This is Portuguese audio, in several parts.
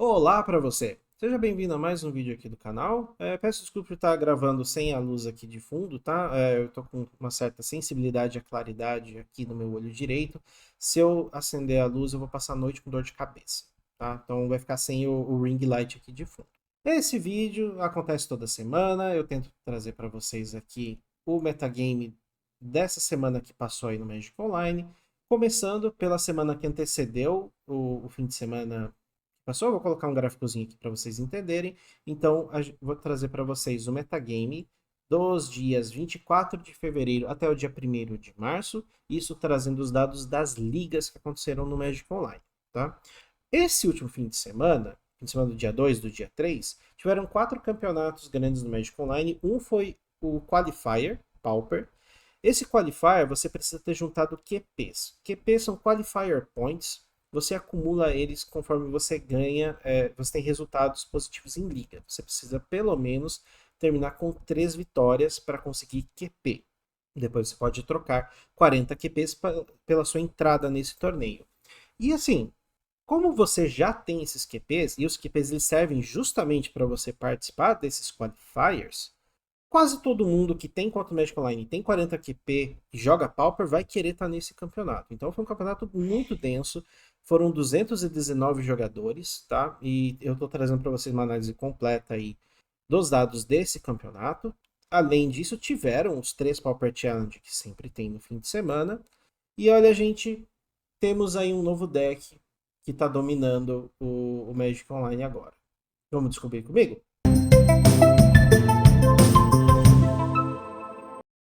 Olá para você! Seja bem-vindo a mais um vídeo aqui do canal. Peço desculpa por estar gravando sem a luz aqui de fundo, tá? Eu tô com uma certa sensibilidade à claridade aqui no meu olho direito. Se eu acender a luz, eu vou passar a noite com dor de cabeça, tá? Então vai ficar sem o ring light aqui de fundo. Esse vídeo acontece toda semana. Eu tento trazer para vocês aqui o metagame dessa semana que passou aí no Magic Online. Começando pela semana que antecedeu o fim de semana passou. Eu vou colocar um gráficozinho aqui para vocês entenderem. Então, vou trazer para vocês o metagame dos dias 24 de fevereiro até o dia 1º de março, isso trazendo os dados das ligas que aconteceram no Magic Online, tá? Esse último fim de semana do dia 2, do dia 3, tiveram 4 campeonatos grandes no Magic Online. Um foi o Qualifier, Pauper. Esse Qualifier, você precisa ter juntado QPs. QPs são Qualifier Points. Você acumula eles conforme você ganha, você tem resultados positivos em liga. Você precisa pelo menos terminar com 3 vitórias para conseguir QP. Depois você pode trocar 40 QPs pela sua entrada nesse torneio. E assim, como você já tem esses QPs, e os QPs eles servem justamente para você participar desses qualifiers, quase todo mundo que tem conta no Magic Online e tem 40 QP e joga Pauper vai querer estar nesse campeonato. Então foi um campeonato muito denso. Foram 219 jogadores, tá? E eu estou trazendo para vocês uma análise completa aí dos dados desse campeonato. Além disso, tiveram os 3 Pauper Challenge que sempre tem no fim de semana. E olha, gente, temos aí um novo deck que está dominando o Magic Online agora. Vamos descobrir comigo?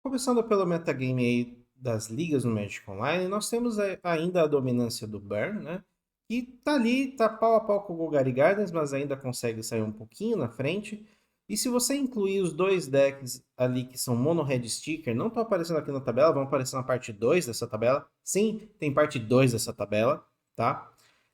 Começando pelo metagame aí das ligas no Magic Online, nós temos ainda a dominância do Burn, né? Que tá ali, tá pau a pau com o Golgari Gardens, mas ainda consegue sair um pouquinho na frente. E se você incluir os dois decks ali que são Mono Red Sticker, não estão aparecendo aqui na tabela, vão aparecer na parte 2 dessa tabela. Sim, tem parte 2 dessa tabela, tá?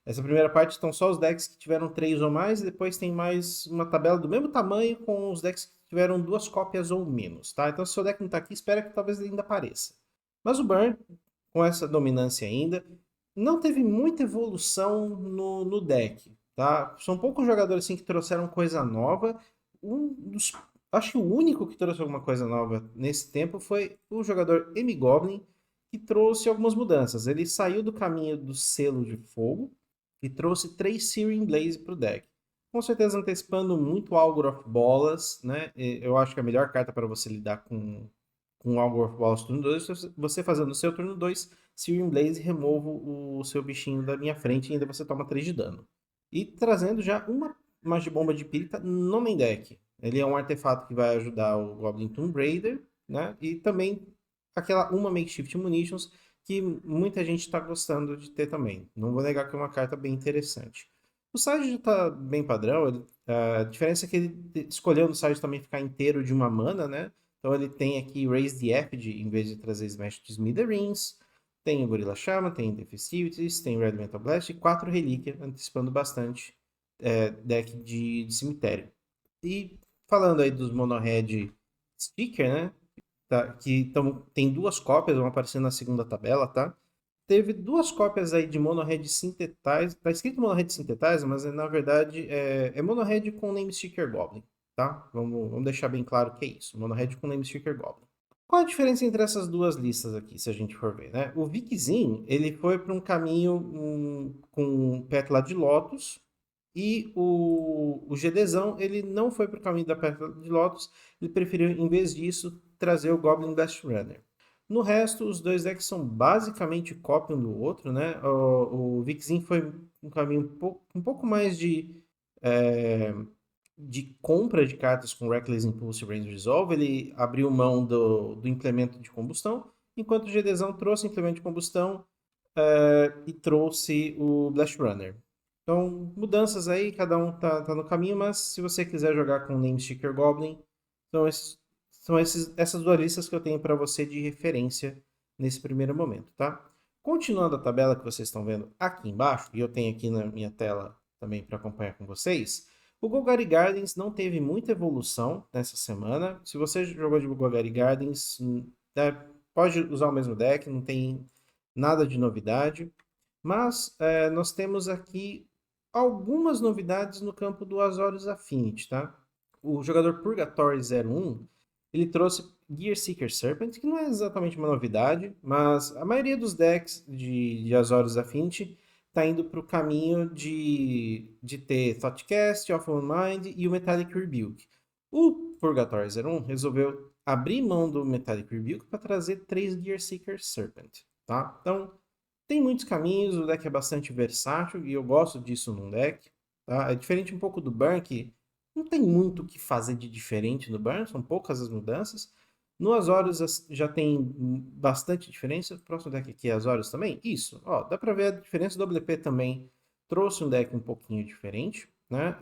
Essa primeira parte estão só os decks que tiveram 3 ou mais, e depois tem mais uma tabela do mesmo tamanho com os decks que tiveram 2 cópias ou menos, tá? Então se o seu deck não está aqui, espera que talvez ele ainda apareça. Mas o Burn, com essa dominância ainda, não teve muita evolução no deck, tá? São poucos jogadores assim que trouxeram coisa nova. Acho que o único que trouxe alguma coisa nova nesse tempo foi o jogador M-Goblin, que trouxe algumas mudanças. Ele saiu do caminho do selo de fogo e trouxe 3 Searing Blaze para o deck. Com certeza antecipando muito Algor of Bolas, né? Eu acho que a melhor carta para você lidar com Algor of Bolas turno 2 é você fazendo no seu turno 2 Searing Blaze, removo o seu bichinho da minha frente e ainda você toma 3 de dano. E trazendo já uma Magibomba de Pirita no main deck. Ele é um artefato que vai ajudar o Goblin Tomb Raider, né? E também aquela uma Makeshift Munitions que muita gente está gostando de ter também. Não vou negar que é uma carta bem interessante. O side já está bem padrão, a diferença é que ele escolheu no side também ficar inteiro de uma mana, né? Então ele tem aqui Raise the Effigy em vez de trazer Smash to Smithereens, tem o Gorilla Shaman, tem Defestivities, tem Red Metal Blast e 4 Relíquia, antecipando bastante deck de cemitério. E falando aí dos Mono Red Sticker, né? Tá, tem 2 cópias, vão aparecer na segunda tabela, tá? Teve 2 cópias aí de Mono Red Synthetize. Tá escrito Mono Red Synthetize, mas na verdade é Mono Red com Name Sticker Goblin, tá? Vamos deixar bem claro que é isso. Mono Red com Name Sticker Goblin. Qual a diferença entre essas duas listas aqui, se a gente for ver, né? O Vikzin, ele foi para um caminho com Pétala de Lotus, e o GDzão, ele não foi para o caminho da Pétala de Lotus, ele preferiu, em vez disso, trazer o Goblin Blast Runner. No resto, os dois decks são basicamente cópia um do outro, né? O Vikzin foi um caminho um pouco mais é, de compra de cartas com Reckless Impulse e Range Resolve. Ele abriu mão do implemento de combustão, enquanto o GDzão trouxe implemento de combustão e trouxe o Blast Runner. Então, mudanças aí, cada um tá no caminho, mas se você quiser jogar com o Name Sticker Goblin, essas duas listas que eu tenho para você de referência nesse primeiro momento, tá? Continuando a tabela que vocês estão vendo aqui embaixo, e eu tenho aqui na minha tela também para acompanhar com vocês, o Golgari Gardens não teve muita evolução nessa semana. Se você jogou de Golgari Gardens, pode usar o mesmo deck, não tem nada de novidade. Mas nós temos aqui algumas novidades no campo do Azorius Affinity, tá? O jogador Purgatory 01, ele trouxe Gear Seeker Serpent, que não é exatamente uma novidade, mas a maioria dos decks de Azorius Affinity está indo para o caminho de ter Thoughtcast, Of Mind e o Metallic Rebuke. O Purgatory 01 resolveu abrir mão do Metallic Rebuke para trazer 3 Gear Seeker Serpent, tá? Então, tem muitos caminhos, o deck é bastante versátil e eu gosto disso num deck, tá? É diferente um pouco do Burn, que não tem muito o que fazer de diferente no Burn, são poucas as mudanças. No Azorius já tem bastante diferença. O próximo deck aqui é Azorius também? Isso, ó, dá pra ver a diferença do WP também. Trouxe um deck um pouquinho diferente, né?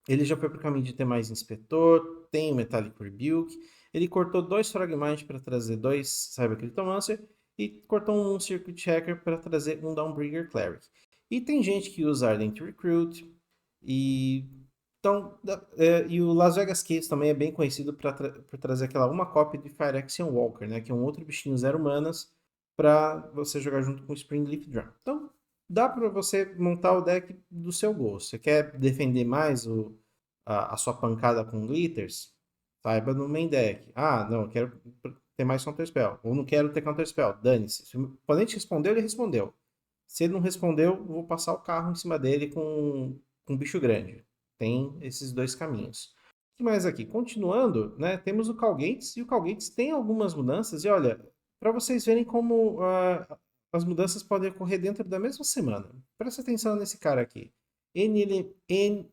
Ele já foi pro caminho de ter mais Inspetor, tem o Metallic Rebuke. Ele cortou 2 Fragmite para trazer 2 Cyber Cryptomancer e cortou um Circuit Checker para trazer um Dawnbreaker Cleric. E tem gente que usa Ardent Recruit e então, e o Las Vegas Caves também é bem conhecido por trazer aquela uma cópia de Fire Action Walker, né, que é um outro bichinho 0 manas para você jogar junto com o Springleaf Drum. Então, dá para você montar o deck do seu gosto. Você quer defender mais a sua pancada com glitters? Saiba no main deck. Ah, não, eu quero ter mais Counter Spell. Ou não quero ter Counter Spell. Dane-se. Se o oponente respondeu, ele respondeu. Se ele não respondeu, eu vou passar o carro em cima dele com um bicho grande. Tem esses dois caminhos. O que mais aqui? Continuando, né, temos o Calgates, e o Calgates tem algumas mudanças, e olha, para vocês verem como as mudanças podem ocorrer dentro da mesma semana. Presta atenção nesse cara aqui. NMT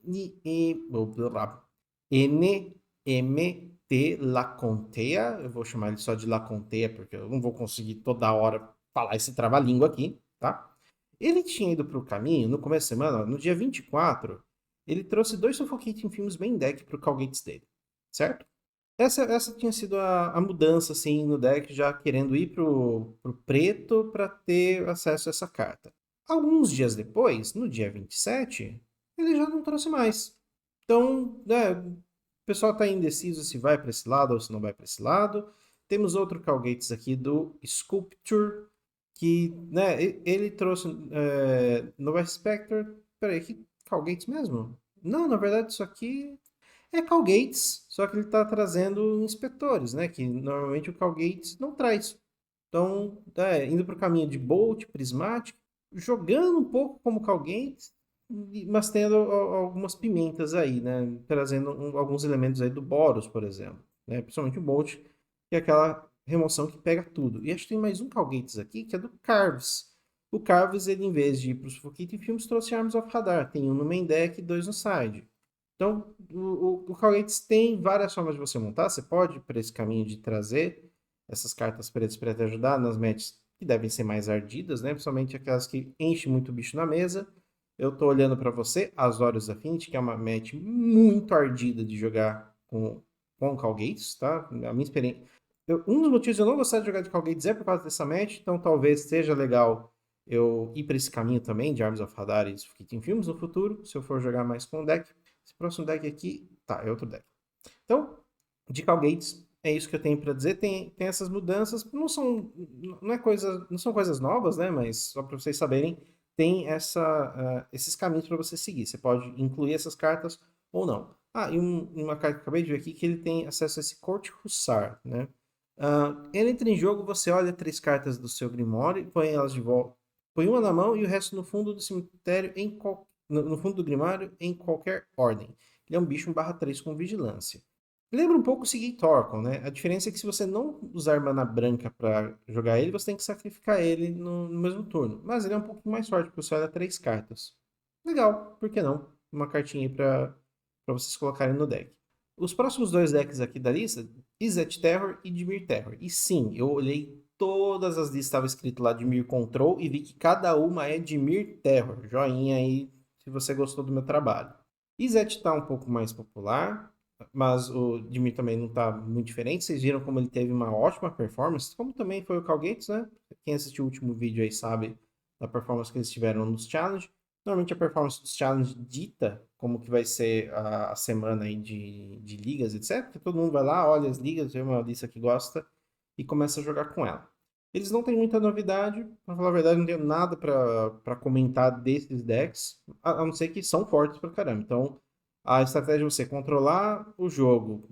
Lacontea, eu vou chamar ele só de Lacontea, porque eu não vou conseguir toda hora falar esse trava-língua aqui, tá? Ele tinha ido para o caminho, no começo da semana, ó, no dia 24, ele trouxe 2 Suffocating Films main deck para o Calgates dele, certo? Essa tinha sido a mudança, assim, no deck, já querendo ir pro preto para ter acesso a essa carta. Alguns dias depois, no dia 27, ele já não trouxe mais. Então, né, o pessoal está indeciso se vai para esse lado ou se não vai para esse lado. Temos outro Calgates aqui do Sculpture, que, né, ele trouxe Nova Spectre. Peraí, que Calgates mesmo? Não, na verdade, isso aqui é Calgates, só que ele está trazendo inspetores, né? Que normalmente o Calgates não traz. Então, indo para o caminho de Bolt, Prismatic, jogando um pouco como Calgates, mas tendo algumas pimentas aí, né? Trazendo alguns elementos aí do Boros, por exemplo. Né? Principalmente o Bolt, que é aquela remoção que pega tudo. E acho que tem mais um Calgates aqui, que é do Carves. O Carves, ele em vez de ir para os Suffocating Films, trouxe Arms of Hadar. Tem um no main deck e 2 no side. Então, o Calgates tem várias formas de você montar. Você pode ir para esse caminho de trazer essas cartas pretas para te ajudar nas matches que devem ser mais ardidas, né? Principalmente aquelas que enchem muito bicho na mesa. Eu tô olhando para você, Azorius Affinity, que é uma match muito ardida de jogar com Calgates, tá? A minha experiência. Um dos motivos de eu não gostar de jogar de Calgates é por causa dessa match, então talvez seja legal eu ir para esse caminho também de Arms of Hadar e Suffocating Films no futuro, se eu for jogar mais com o deck. Esse próximo deck aqui, tá, é outro deck. Então, de Calgates, é isso que eu tenho para dizer. Tem essas mudanças, não são coisas novas, né? Mas só para vocês saberem, tem esses caminhos para você seguir. Você pode incluir essas cartas ou não. Ah, e uma carta que eu acabei de ver aqui que ele tem acesso a esse Corte Hussar, né? Ele entra em jogo, você olha 3 cartas do seu Grimório, põe elas de volta. Põe uma na mão e o resto no fundo do cemitério, no fundo do Grimário, em qualquer ordem. Ele é um bicho 1/3 com vigilância. Lembra um pouco o Sigil Torkoal, né? A diferença é que se você não usar mana branca para jogar ele, você tem que sacrificar ele no mesmo turno. Mas ele é um pouquinho mais forte, porque você olha 3 cartas. Legal, por que não? Uma cartinha aí para vocês colocarem no deck. Os próximos 2 decks aqui da lista, Izzet Terror e Dimir Terror. E sim, eu olhei todas as listas, estava escrito lá Dimir Control e vi que cada uma é Dimir Terror. Joinha aí se você gostou do meu trabalho. Izzet está um pouco mais popular, mas o Dimir também não está muito diferente. Vocês viram como ele teve uma ótima performance, como também foi o Calgates, né? Quem assistiu o último vídeo aí sabe da performance que eles tiveram nos Challenge. Normalmente a performance dos Challenge dita como que vai ser a semana aí de ligas, etc. Todo mundo vai lá, olha as ligas, vê uma lista que gosta e começa a jogar com ela. Eles não têm muita novidade, pra falar a verdade, não tenho nada pra comentar desses decks, a não ser que são fortes pra caramba. Então, a estratégia é você controlar o jogo,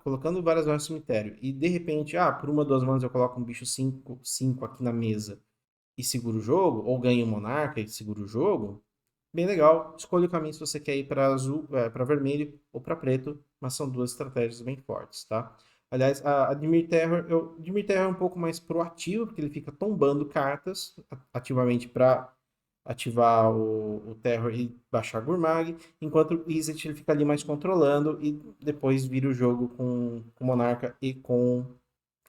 colocando várias manas no cemitério, e de repente, por uma, duas manas eu coloco um bicho 5 aqui na mesa e seguro o jogo, ou ganho um monarca e seguro o jogo, bem legal. Escolha o caminho se você quer ir para azul, para vermelho ou para preto, mas são duas estratégias bem fortes, tá? Aliás, a Dimir Terror é um pouco mais proativo, porque ele fica tombando cartas ativamente para ativar o Terror e baixar Gurmag, enquanto o Izzet ele fica ali mais controlando e depois vira o jogo com Monarca e com...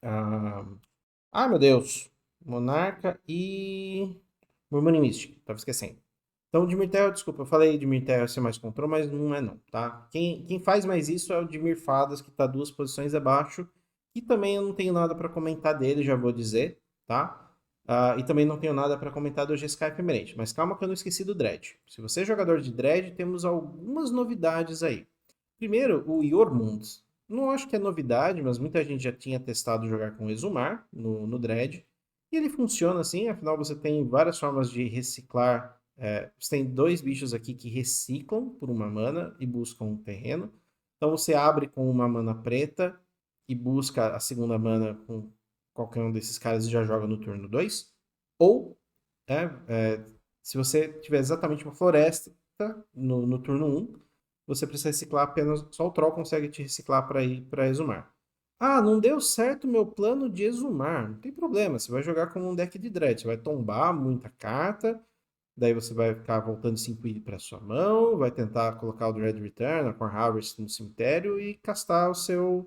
ah, meu Deus! Monarca e... Murmúrio Místico, tava esquecendo. Então, o Dimir Terra, desculpa, eu falei Dimir Terra ser mais control, mas não é não, tá? Quem faz mais isso é o Dimir Fadas, que tá duas posições abaixo, e também eu não tenho nada para comentar dele, já vou dizer, tá? E também não tenho nada para comentar do G-Sky Ephemerate, mas calma que eu não esqueci do Dread. Se você é jogador de Dread, temos algumas novidades aí. Primeiro, o Yormund. Não acho que é novidade, mas muita gente já tinha testado jogar com Exumar no Dread, e ele funciona assim, afinal você tem várias formas de reciclar. Você tem dois bichos aqui que reciclam por uma mana e buscam um terreno. Então você abre com uma mana preta e busca a segunda mana com qualquer um desses caras e já joga no turno 2. Ou, é, é, se você tiver exatamente uma floresta no turno 1, você precisa reciclar apenas. Só o Troll consegue te reciclar para ir para Exumar. Não deu certo o meu plano de Exumar. Não tem problema, você vai jogar com um deck de Dread. Você vai tombar muita carta. Daí você vai ficar voltando 5 itens para sua mão, vai tentar colocar o Dread Return, a Core Harvest no cemitério e castar os seus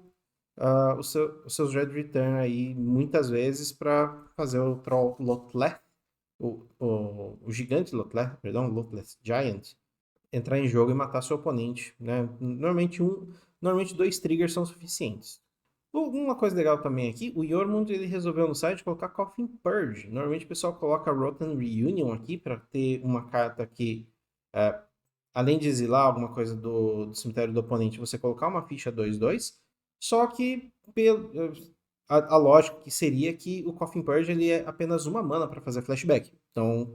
Dread Return aí muitas vezes para fazer o Troll Lotleth, o gigante Lotleth, perdão, Lotleth Giant, entrar em jogo e matar seu oponente, né? Normalmente dois triggers são suficientes. Uma coisa legal também aqui, o Yormund ele resolveu no site colocar Coffin Purge. Normalmente o pessoal coloca Rotten Reunion aqui para ter uma carta que, é, além de exilar alguma coisa do cemitério do oponente, você colocar uma ficha 2/2. Só que a lógica que seria que o Coffin Purge ele é apenas uma mana para fazer flashback. Então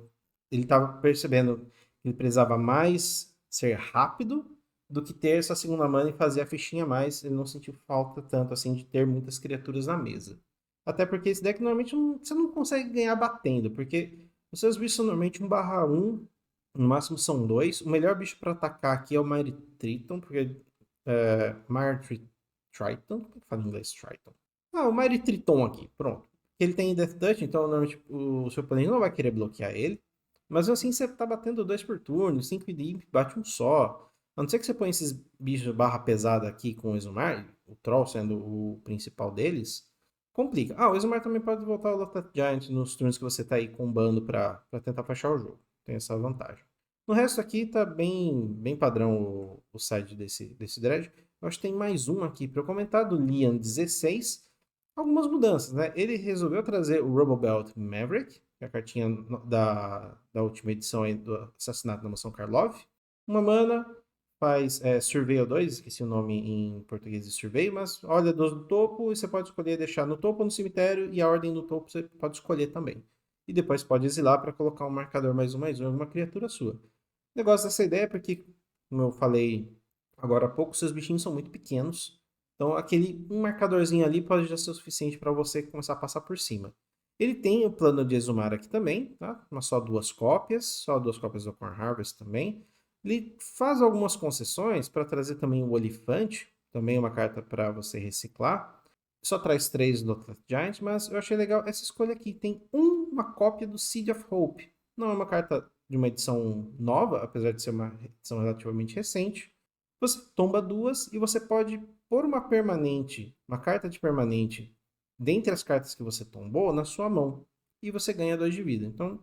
ele estava percebendo que ele precisava mais ser rápido do que ter essa segunda mana e fazer a fichinha a mais. Ele não sentiu falta tanto assim de ter muitas criaturas na mesa. Até porque esse deck normalmente você não consegue ganhar batendo, porque os seus bichos são normalmente 1/1, no máximo são 2. O melhor bicho para atacar aqui é o Mighty Triton, porque Mighty Triton? Como é que fala em inglês Triton? O Mighty Triton aqui, pronto. Ele tem Death Touch, então normalmente o seu oponente não vai querer bloquear ele. Mas assim você tá batendo 2 por turno, 5 de imp, bate um só. A não ser que você ponha esses bichos barra pesada aqui com o Exumar, o Troll sendo o principal deles, complica. O Exumar também pode voltar ao Lotus Giant nos turnos que você tá aí combando pra tentar fechar o jogo. Tem essa vantagem. No resto aqui tá bem padrão o site desse Dredge. Eu acho que tem mais um aqui para eu comentar, do Lian 16. Algumas mudanças, né? Ele resolveu trazer o Robobelt Maverick, que é a cartinha da última edição aí do Assassinato da Mansão Karlov. Uma mana, faz Surveil 2, esqueci o nome em português de Surveil, mas olha do topo e você pode escolher deixar no topo ou no cemitério, e a ordem do topo você pode escolher também. E depois pode exilar para colocar um marcador mais um em alguma criatura sua. O negócio dessa ideia é porque, como eu falei agora há pouco, seus bichinhos são muito pequenos. Então, um marcadorzinho ali pode já ser o suficiente para você começar a passar por cima. Ele tem o plano de exumar aqui também, tá? Mas só duas cópias do Corn Harvest também. Ele faz algumas concessões para trazer também o Olifante, também uma carta para você reciclar. Só traz 3 do Giant, mas eu achei legal essa escolha aqui. Tem uma cópia do Seed of Hope. Não é uma carta de uma edição nova, apesar de ser uma edição relativamente recente. Você tomba duas e você pode pôr uma carta de permanente, dentre as cartas que você tombou, na sua mão. E você ganha 2 de vida. Então,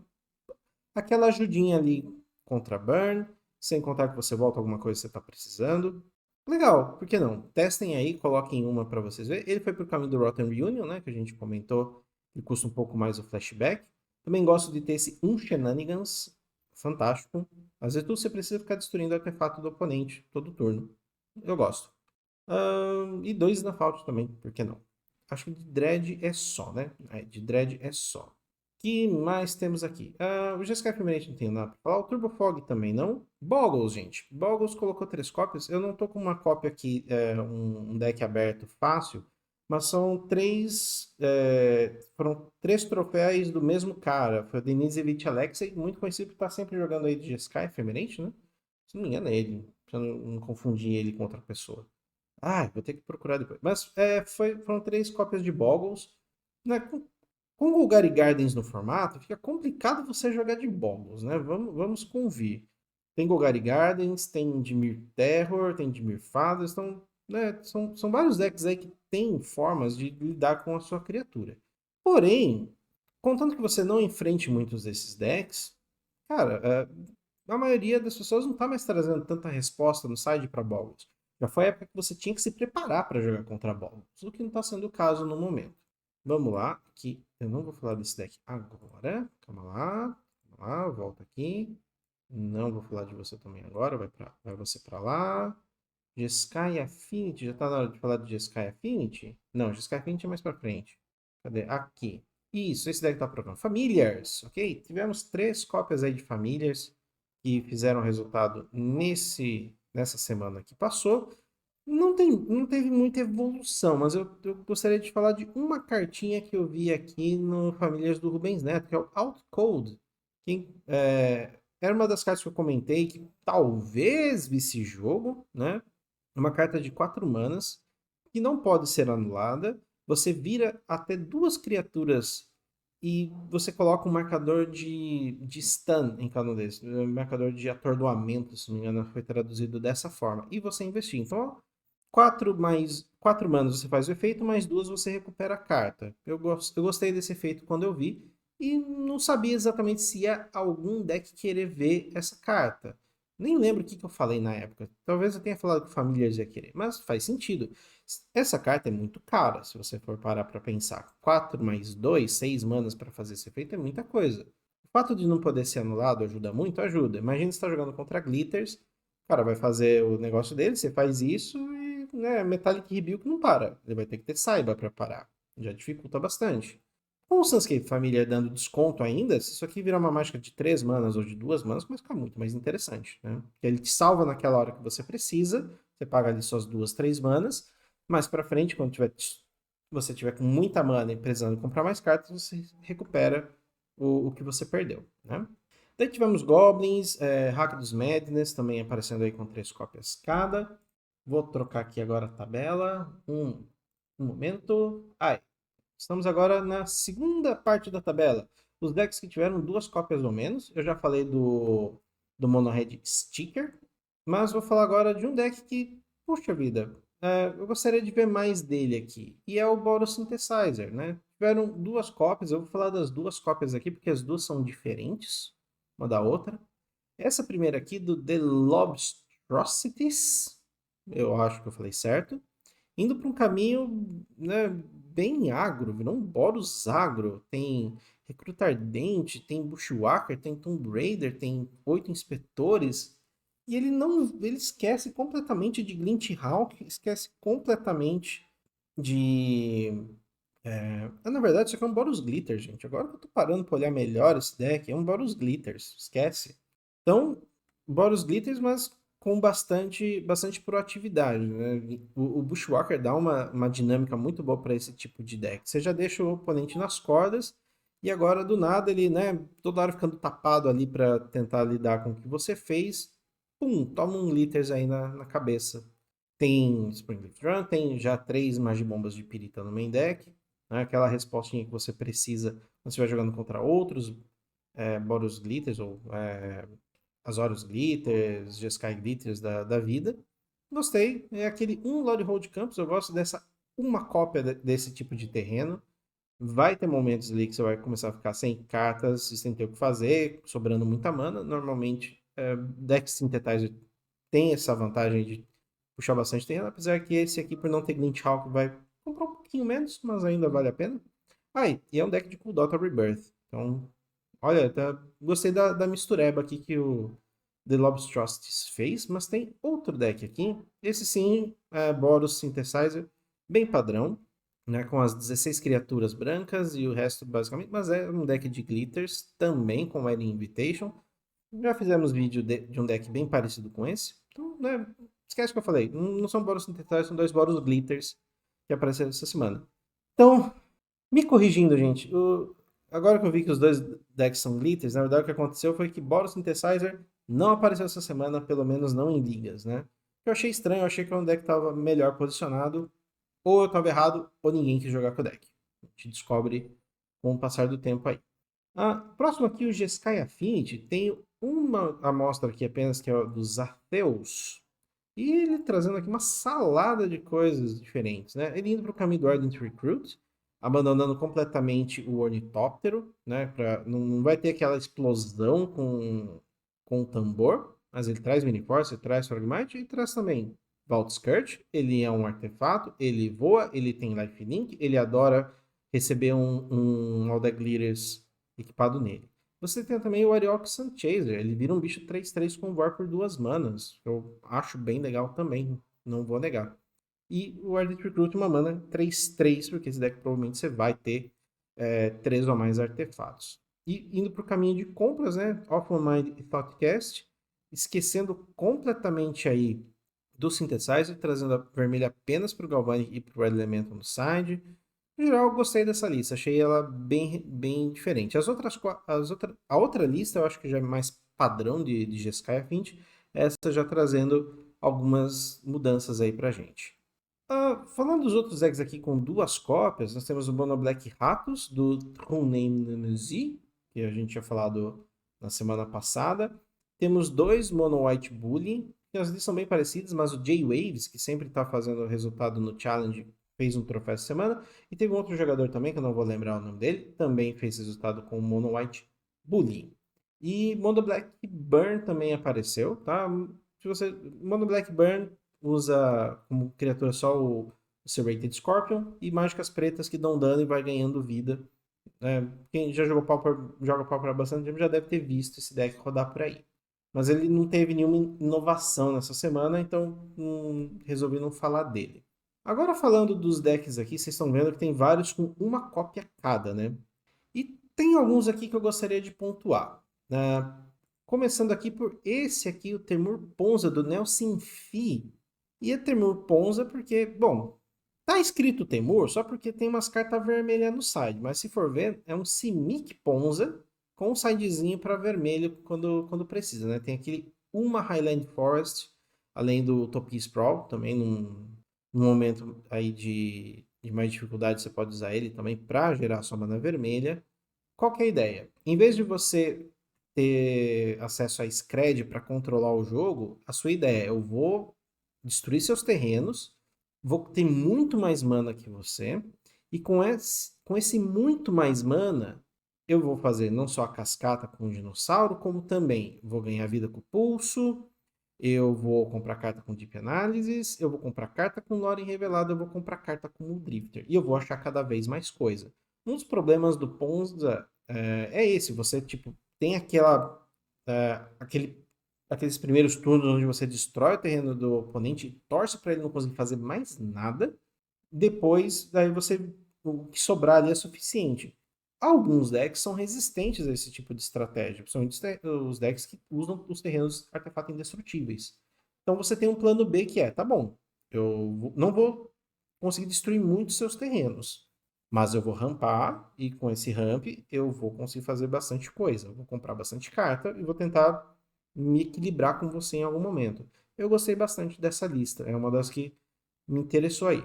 aquela ajudinha ali contra burn, sem contar que você volta alguma coisa que você está precisando. Legal, por que não? Testem aí, coloquem uma para vocês verem. Ele foi pro caminho do Rotten Reunion, né, que a gente comentou, que custa um pouco mais o flashback. Também gosto de ter esse Shenanigans, fantástico. Às vezes você precisa ficar destruindo o artefato do oponente todo turno. Eu gosto. E 2 na falta também, por que não? Acho que de Dread é só, né? De Dread é só. Que mais temos aqui? O Jeskai Feminate não tem nada pra falar. O Turbo Fog também não. Boggles, gente. Boggles colocou 3 cópias. Eu não tô com uma cópia aqui, um deck aberto fácil. Mas são 3. Foram 3 troféus do mesmo cara. Foi o Denisevich Alexei, muito conhecido por estar sempre jogando aí de Jeskai Feminate, né? Se não me engano, é ele. Pra não confundir ele com outra pessoa. Vou ter que procurar depois. Mas foram 3 cópias de Boggles. Né? Com Golgari Gardens no formato, fica complicado você jogar de Boggles, né? Vamos convir. Tem Golgari Gardens, tem Dimir Terror, tem Dimir Fadas, então, né, são vários decks aí que têm formas de lidar com a sua criatura. Porém, contanto que você não enfrente muitos desses decks, cara, a maioria das pessoas não está mais trazendo tanta resposta no side para Boggles. Já foi a época que você tinha que se preparar para jogar contra Boggles, o que não está sendo o caso no momento. Vamos lá, que eu não vou falar desse deck agora. Calma lá, volta aqui. Não vou falar de você também agora, vai você pra lá. Jeskai Affinity, já tá na hora de falar de Jeskai Affinity? Não, Jeskai Affinity é mais pra frente. Cadê? Aqui. Isso, esse deck tá provando. Familiars, ok? Tivemos 3 cópias aí de Familiars que fizeram resultado nessa semana que passou. Não teve muita evolução, mas eu gostaria de falar de uma cartinha que eu vi aqui no Famílias do Rubens Neto, que é o Outcode. Que, era uma das cartas que eu comentei que talvez visse jogo, né? Uma carta de 4 manas, que não pode ser anulada. Você vira até 2 criaturas e você coloca um marcador de stun em cada um desses. Um marcador de atordoamento, se não me engano, foi traduzido dessa forma. E você investir. Então, 4 manas você faz o efeito, mais 2 você recupera a carta. Eu gostei desse efeito quando eu vi. E não sabia exatamente se ia algum deck querer ver essa carta. Nem lembro o que eu falei na época. Talvez eu tenha falado que Familiars ia querer, mas faz sentido. Essa carta é muito cara, se você for parar para pensar. 4 mais 2, 6 manas para fazer esse efeito é muita coisa. O fato de não poder ser anulado ajuda muito? Ajuda. Imagina você está jogando contra Glitters, o cara vai fazer o negócio dele, você faz isso e Metallic Rebuke não para. Ele vai ter que ter Saiba para parar. Já dificulta bastante. Com o Sunscape Família dando desconto ainda, se isso aqui virar uma mágica de 3 manas ou de 2 manas, começa a ficar muito mais interessante, né? Porque ele te salva naquela hora que você precisa, você paga ali suas 2, 3 manas, mais pra frente, quando você tiver com muita mana e precisando comprar mais cartas, você recupera o que você perdeu, né? Daí tivemos Goblins, Hack dos Madness, também aparecendo aí com 3 cópias cada. Vou trocar aqui agora a tabela. Um momento. Estamos agora na segunda parte da tabela. Os decks que tiveram 2 cópias ou menos. Eu já falei do Mono Red Sticker. Mas vou falar agora de um deck que, puxa vida, eu gostaria de ver mais dele aqui. E é o Boros Synthesizer, né? Tiveram 2 cópias. Eu vou falar das 2 cópias aqui porque as duas são diferentes uma da outra. Essa primeira aqui do The Lobstrosities. Eu acho que eu falei certo indo para um caminho, né, bem agro, virou um Boros agro. Tem Recruta Ardente, tem Bushwhacker, tem Tomb Raider, tem 8 inspetores. E ele esquece completamente de Glint Hawk, esquece completamente de... na verdade, isso aqui é um Boros Glitter, gente. Agora que eu tô parando para olhar melhor esse deck, é um Boros Glitters, esquece. Então, Boros Glitters, mas com bastante proatividade, né? O Bushwhacker dá uma dinâmica muito boa para esse tipo de deck. Você já deixa o oponente nas cordas e agora do nada ele, né, toda hora ficando tapado ali para tentar lidar com o que você fez. Pum, toma um Glitters aí na cabeça. Tem Springleaf Run, tem já 3 Magibombas de Pirita no main deck, né? Aquela respostinha que você precisa quando você vai jogando contra outros Boros Glitters ou Azorius Glitters, Jeskai Glitters da vida. Gostei. É aquele Lord Hold Campus. Eu gosto dessa uma cópia desse tipo de terreno. Vai ter momentos ali que você vai começar a ficar sem cartas, sem ter o que fazer, sobrando muita mana. Normalmente, Deck Synthetizer tem essa vantagem de puxar bastante terreno, apesar que esse aqui, por não ter Glint Hawk, vai comprar um pouquinho menos, mas ainda vale a pena. E é um deck de Cool Dota Rebirth. Então, olha, gostei da mistureba aqui que o The Lobstrosities fez, mas tem outro deck aqui. Esse sim, Boros Synthesizer, bem padrão. né, com as 16 criaturas brancas e o resto basicamente, mas é um deck de glitters também com Wedding Invitation. Já fizemos vídeo de um deck bem parecido com esse. Então, né, esquece o que eu falei. Não são Boros Sintetizers, são 2 Boros Glitters que apareceram essa semana. Então, me corrigindo, gente. Agora que eu vi que os dois decks são Glitters, na verdade o que aconteceu foi que Boros Synthesizer não apareceu essa semana, pelo menos não em ligas, né? Eu achei estranho, eu achei que o deck estava melhor posicionado. Ou eu estava errado, ou ninguém quis jogar com o deck. A gente descobre com o passar do tempo aí. Próximo aqui, o Jeskai Affinity, tem uma amostra aqui apenas, que é dos Artheus. E ele trazendo aqui uma salada de coisas diferentes, né? Ele indo para o caminho do Ardent Recruit, abandonando completamente o Ornitóptero, né? Não vai ter aquela explosão com o tambor, mas ele traz Mini-Force, ele traz Fragmite e traz também Vault Skirt. Ele é um artefato, ele voa, ele tem Lifelink, ele adora receber um All the Glitters equipado nele. Você tem também o Arioch Sunchaser, ele vira um bicho 3/3 com War por 2 manas, que eu acho bem legal também, não vou negar. E o Ardent Recruit, uma mana 3/3, porque esse deck provavelmente você vai ter 3 ou mais artefatos. E indo para o caminho de compras, né? Off My Mind e Thoughtcast, esquecendo completamente aí do Synthesizer, trazendo a vermelha apenas para o Galvanic e para o Red Elemental no side. No geral, eu gostei dessa lista, achei ela bem diferente. A outra lista eu acho que já é mais padrão de Jeskai Affinity, essa já trazendo algumas mudanças aí pra gente. Falando dos outros decks aqui com 2 cópias, nós temos o Mono Black Ratos, do True Z, que a gente tinha falado na semana passada. Temos 2 Mono White Bully, que as listas são bem parecidas, mas o J-Waves, que sempre está fazendo resultado no Challenge, fez um troféu essa semana. E teve um outro jogador também, que eu não vou lembrar o nome dele, também fez resultado com o Mono White Bully. E Mono Black Burn também apareceu, tá? Mono Black Burn usa como criatura só o Serrated Scorpion e mágicas pretas que dão dano e vai ganhando vida. Quem já joga Pauper há bastante tempo já deve ter visto esse deck rodar por aí. Mas ele não teve nenhuma inovação nessa semana, então resolvi não falar dele. Agora falando dos decks aqui, vocês estão vendo que tem vários com uma cópia cada, né? E tem alguns aqui que eu gostaria de pontuar. Começando aqui por esse aqui, o Temur Ponza, do Nelson Fi. E é Temur Ponza porque, bom, tá escrito Temur só porque tem umas cartas vermelhas no side, mas se for ver, é um Simic Ponza com um sidezinho para vermelho quando precisa, né? Tem aquele uma Highland Forest, além do Topi Sprawl, também num momento aí de mais dificuldade você pode usar ele também para gerar sua mana vermelha. Qual que é a ideia? Em vez de você ter acesso a Scred para controlar o jogo, a sua ideia é: eu vou destruir seus terrenos, vou ter muito mais mana que você, e com esse muito mais mana, eu vou fazer não só a cascata com o dinossauro, como também vou ganhar vida com o pulso, eu vou comprar carta com Deep Analysis, eu vou comprar carta com Lore Revelado, eu vou comprar carta com o Drifter, e eu vou achar cada vez mais coisa. Um dos problemas do Ponza é esse, você tipo tem aqueles primeiros turnos onde você destrói o terreno do oponente e torce para ele não conseguir fazer mais nada. Depois, daí o que sobrar ali é suficiente. Alguns decks são resistentes a esse tipo de estratégia, principalmente os decks que usam os terrenos artefato indestrutíveis. Então você tem um plano B que é: tá bom, eu não vou conseguir destruir muitos seus terrenos, mas eu vou rampar e com esse ramp eu vou conseguir fazer bastante coisa. Eu vou comprar bastante carta e vou tentar me equilibrar com você em algum momento. Eu gostei bastante dessa lista, é uma das que me interessou aí.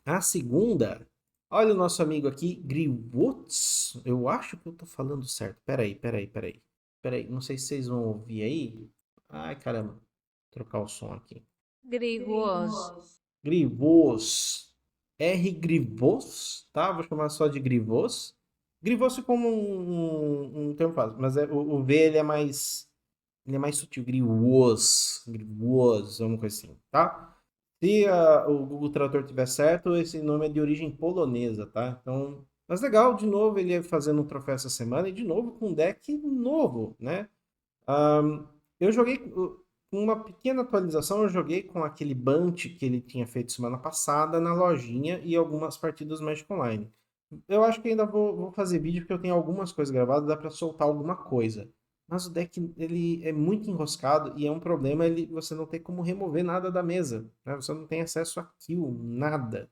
A segunda, olha o nosso amigo aqui, Griwots. Eu acho que eu tô falando certo. Peraí. Não sei se vocês vão ouvir aí. Ai, caramba. Vou trocar o som aqui. Grigos. Grivos. R. Grivos, tá? Vou chamar só de Grivos. Grivos é como um termo fácil, mas o V ele é mais sutil. Grivos, uma coisa assim, tá? Se o Google Tradutor tiver certo, esse nome é de origem polonesa, tá? Então, mas legal, de novo, ele fazendo um troféu essa semana e de novo com um deck novo, né? Eu joguei com uma pequena atualização, eu joguei com aquele Bunch que ele tinha feito semana passada na lojinha e algumas partidas Magic Online. Eu acho que ainda vou fazer vídeo porque eu tenho algumas coisas gravadas, dá pra soltar alguma coisa. Mas o deck, ele é muito enroscado e é um problema você não ter como remover nada da mesa, né? Você não tem acesso a kill, nada.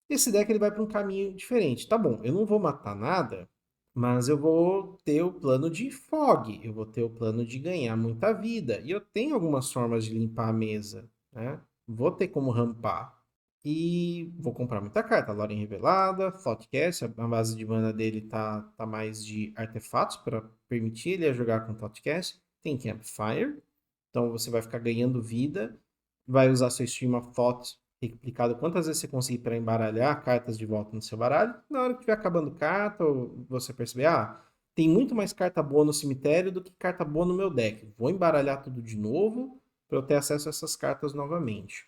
Esse deck ele vai para um caminho diferente. Tá bom, eu não vou matar nada, mas eu vou ter o plano de fog, eu vou ter o plano de ganhar muita vida. E eu tenho algumas formas de limpar a mesa, né? Vou ter como rampar. E vou comprar muita carta. Lorien Revelada, Thoughtcast, a base de mana dele tá mais de artefatos para permitir ele a jogar com Thoughtcast. Tem Campfire, então você vai ficar ganhando vida. Vai usar seu Stream of Thought replicado quantas vezes você conseguir para embaralhar cartas de volta no seu baralho. Na hora que estiver acabando carta, ou você perceber, tem muito mais carta boa no cemitério do que carta boa no meu deck. Vou embaralhar tudo de novo para eu ter acesso a essas cartas novamente.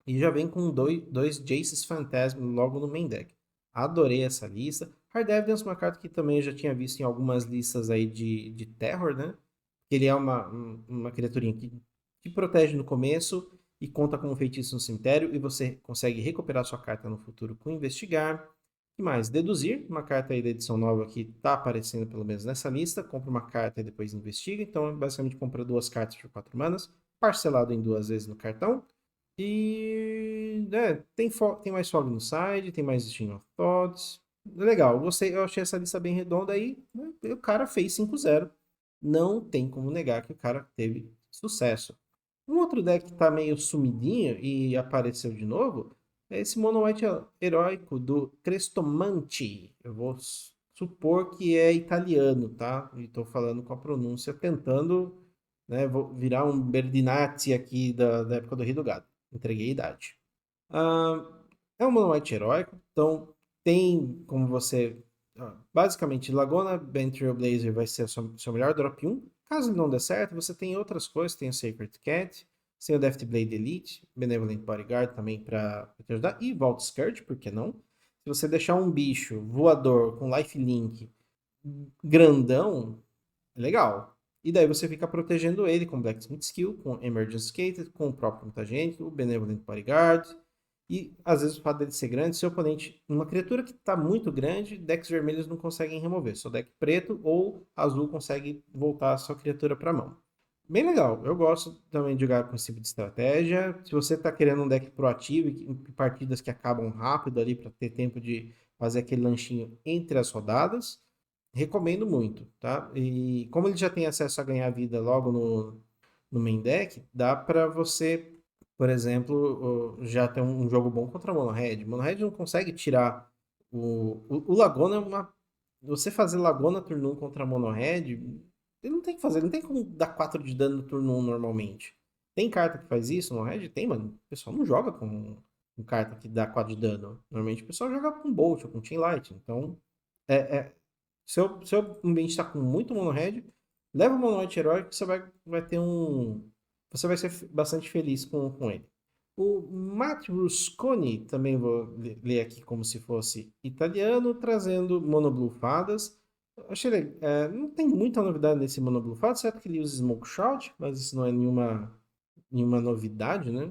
E já vem com dois Jace's Phantasm logo no main deck. Adorei essa lista. Hard Evidence, uma carta que também eu já tinha visto em algumas listas aí de Terror, né? Ele é uma criaturinha que te protege no começo e conta com um feitiço no cemitério e você consegue recuperar sua carta no futuro com Investigar. E mais? Deduzir, uma carta aí da edição nova que está aparecendo pelo menos nessa lista. Compra uma carta e depois investiga. Então, basicamente, compra 2 cartas por 4 manas, parcelado em 2 vezes no cartão. E tem mais fog no side, tem mais Stream of Thoughts. Legal, eu achei essa lista bem redonda aí. Né? O cara fez 5-0. Não tem como negar que o cara teve sucesso. Um outro deck que tá meio sumidinho e apareceu de novo é esse Mono White heróico do Crestomanti. Eu vou supor que é italiano, tá? E tô falando com a pronúncia, tentando, né, vou virar um Berdinazzi aqui da época do Rei do Gado. Entreguei a idade. Ah, é um Mono White heróico, então tem como você. Basicamente, Lagona Band Trailblazer vai ser o seu melhor drop 1. Caso ele não dê certo, você tem outras coisas. Tem o Sacred Cat, tem o Deft Blade Elite, Benevolent Bodyguard também para te ajudar. E Vault Skirt, por que não? Se você deixar um bicho voador com lifelink grandão, é legal. E daí você fica protegendo ele com Blacksmith Skill, com Emergency Skated, com o próprio Mutagênico, o Benevolent Bodyguard. E às vezes o fato dele ser grande, seu oponente, uma criatura que está muito grande, decks vermelhos não conseguem remover. Só deck preto ou azul consegue voltar a sua criatura para a mão. Bem legal, eu gosto também de jogar com esse tipo de estratégia. Se você está querendo um deck proativo e partidas que acabam rápido ali para ter tempo de fazer aquele lanchinho entre as rodadas, recomendo muito, tá? E como ele já tem acesso a ganhar vida logo no main deck, dá para você, por exemplo, já ter um jogo bom contra Mono Red. Mono Red não consegue tirar o Lagona é uma. Você fazer Lagona turno 1 contra Mono Red, ele não tem que fazer, ele não tem como dar 4 de dano no turno 1 normalmente. Tem carta que faz isso no Red? Tem, mano. O pessoal não joga com carta que dá 4 de dano. Normalmente o pessoal joga com Bolt ou com Chain Light. Então, é, seu ambiente está com muito Mono Red, leva o Mono White heróico que você vai ter um. Você vai ser bastante feliz com ele. O Matt Rusconi, também vou ler aqui como se fosse italiano, trazendo Mono Blue Fadas. Achei legal. Não tem muita novidade nesse Mono Blue Fadas, certo que ele usa Smoke Shroud, mas isso não é nenhuma novidade, né?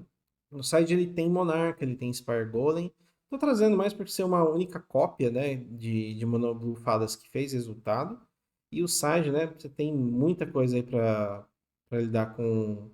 No side ele tem Monarca, ele tem Spire Golem. Tô trazendo mais por ser uma única cópia, né, de Mono Blue Fadas que fez resultado. E o side, né, você tem muita coisa aí para lidar com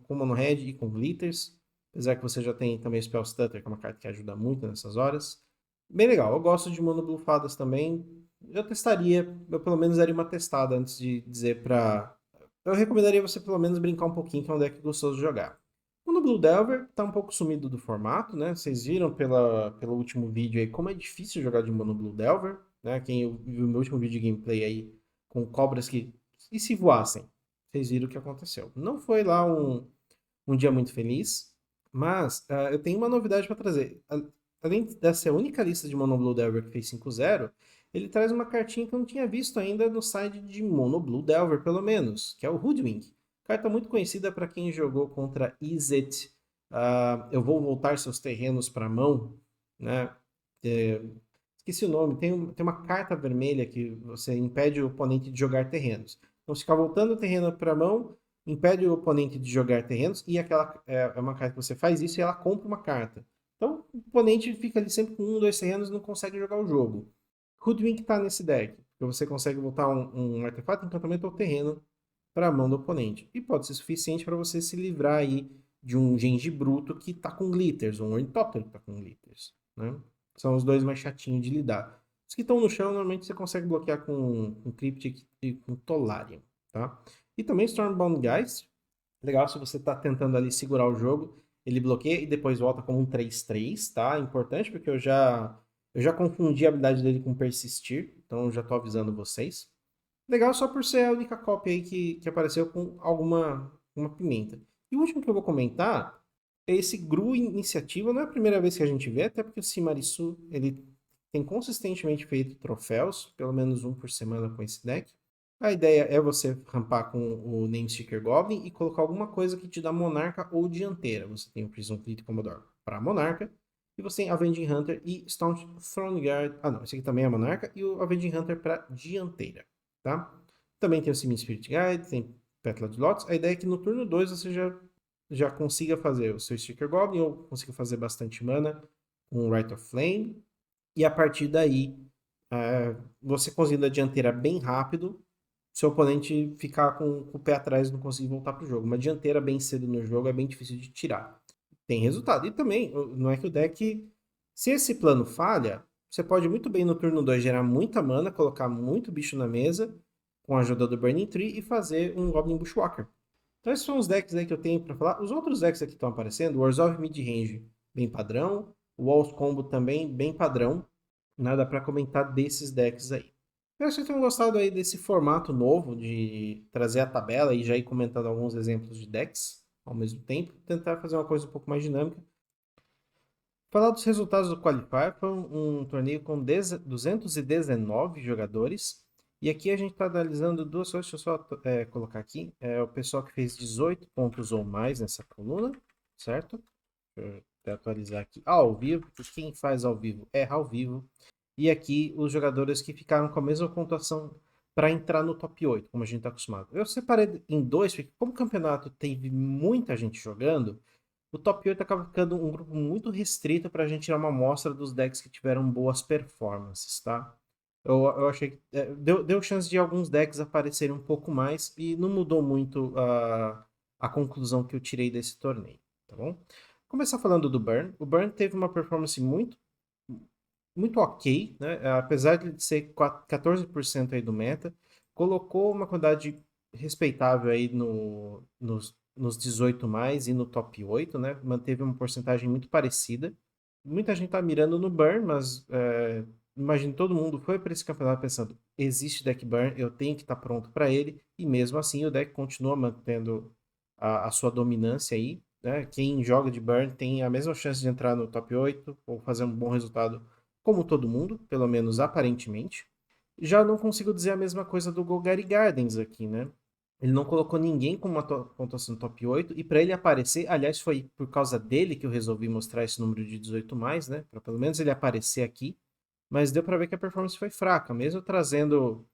Mono Red e com Glitters. Apesar que você já tem também Spell Stutter, que é uma carta que ajuda muito nessas horas. Bem legal, eu gosto de Mono Blue Fadas também. Eu testaria, eu pelo menos daria uma testada antes de dizer pra. Eu recomendaria você pelo menos brincar um pouquinho, que é um deck gostoso de jogar. O Blue Delver tá um pouco sumido do formato, né? Vocês viram pelo último vídeo aí como é difícil jogar de Mono Blue Delver, né? Quem viu o meu último vídeo de gameplay aí com cobras que e se voassem, vocês viram o que aconteceu. Não foi lá um dia muito feliz, mas eu tenho uma novidade para trazer. Além dessa única lista de Mono Blue Delver que fez 5-0, ele traz uma cartinha que eu não tinha visto ainda no site de Mono Blue Delver, pelo menos, que é o Hoodwink. Carta muito conhecida para quem jogou contra Izzet. Eu vou voltar seus terrenos para a mão, né? Esqueci o nome. Tem uma carta vermelha que você impede o oponente de jogar terrenos. Então, se ficar voltando o terreno para a mão, impede o oponente de jogar terrenos, e aquela é uma carta que você faz isso e ela compra uma carta. Então, o oponente fica ali sempre com 1, 2 terrenos e não consegue jogar o jogo. Hoodwink tá nesse deck, porque você consegue botar um artefato, encantamento ou terreno para a mão do oponente. E pode ser suficiente para você se livrar aí de um Genji bruto que tá com glitters, um Ornithopter que tá com glitters, né? São os dois mais chatinhos de lidar. Os que estão no chão, normalmente você consegue bloquear com Cryptic e com Tolarian, tá? E também Stormbound Geist. Legal se você tá tentando ali segurar o jogo, ele bloqueia e depois volta como um 3/3, tá? Importante porque eu já confundi a habilidade dele com Persistir, então eu já tô avisando vocês. Legal só por ser a única cópia aí que apareceu com alguma uma pimenta. E o último que eu vou comentar é esse Gru Iniciativa. Não é a primeira vez que a gente vê, até porque o Simarisu ele tem consistentemente feito troféus, pelo menos um por semana com esse deck. A ideia é você rampar com o Namesticker Goblin e colocar alguma coisa que te dá Monarca ou Dianteira. Você tem o Prison Fleet Commodore para Monarca, e você tem Avenging Hunter e Staunch Throne Guard. Ah, não, esse aqui também é Monarca, e o Avenging Hunter para Dianteira, tá? Também tem o Simin Spirit Guide, tem Petla de Lotus. A ideia é que no turno 2 você já consiga fazer o seu Sticker Goblin, ou consiga fazer bastante mana com o Rite of Flame, e a partir daí, você conseguindo a dianteira bem rápido, seu oponente ficar com o pé atrás e não conseguir voltar pro jogo. Uma dianteira bem cedo no jogo é bem difícil de tirar. Tem resultado. E também, não é que o deck. Se esse plano falha, você pode muito bem no turno 2 gerar muita mana, colocar muito bicho na mesa, com a ajuda do Burning Tree, e fazer um Goblin Bushwalker. Então esses são os decks aí que eu tenho para falar. Os outros decks aqui que estão aparecendo, o Orzhov Midrange, bem padrão. O Walls Combo também, bem padrão. Nada para comentar desses decks aí. Eu espero que vocês tenham gostado aí desse formato novo de trazer a tabela e já ir comentando alguns exemplos de decks ao mesmo tempo. Tentar fazer uma coisa um pouco mais dinâmica. Falar dos resultados do Qualifier, foi um torneio com 219 jogadores. E aqui a gente está analisando duas coisas, deixa eu só colocar aqui. É o pessoal que fez 18 pontos ou mais nessa coluna, certo? Deixa eu até atualizar aqui ao vivo, porque quem faz ao vivo erra ao vivo. E aqui os jogadores que ficaram com a mesma pontuação para entrar no top 8, como a gente está acostumado. Eu separei em dois, porque como o campeonato teve muita gente jogando, o top 8 acaba ficando um grupo muito restrito para a gente tirar uma amostra dos decks que tiveram boas performances, tá? Eu achei que deu chance de alguns decks aparecerem um pouco mais e não mudou muito a conclusão que eu tirei desse torneio, tá bom? Começar falando do Burn. O Burn teve uma performance muito ok, né? Apesar de ser 14% aí do meta, colocou uma quantidade respeitável aí nos 18 mais e no top 8, né? Manteve uma porcentagem muito parecida. Muita gente tá mirando no Burn, mas imagino todo mundo foi para esse campeonato pensando, existe deck Burn, eu tenho que estar pronto para ele, e mesmo assim o deck continua mantendo a sua dominância aí, né? Quem joga de Burn tem a mesma chance de entrar no top 8 ou fazer um bom resultado como todo mundo, pelo menos aparentemente. Já não consigo dizer a mesma coisa do Golgari Gardens aqui, né? Ele não colocou ninguém com uma pontuação top 8, e para ele aparecer, aliás, foi por causa dele que eu resolvi mostrar esse número de 18 mais, né? Para pelo menos ele aparecer aqui. Mas deu para ver que a performance foi fraca, mesmo trazendo.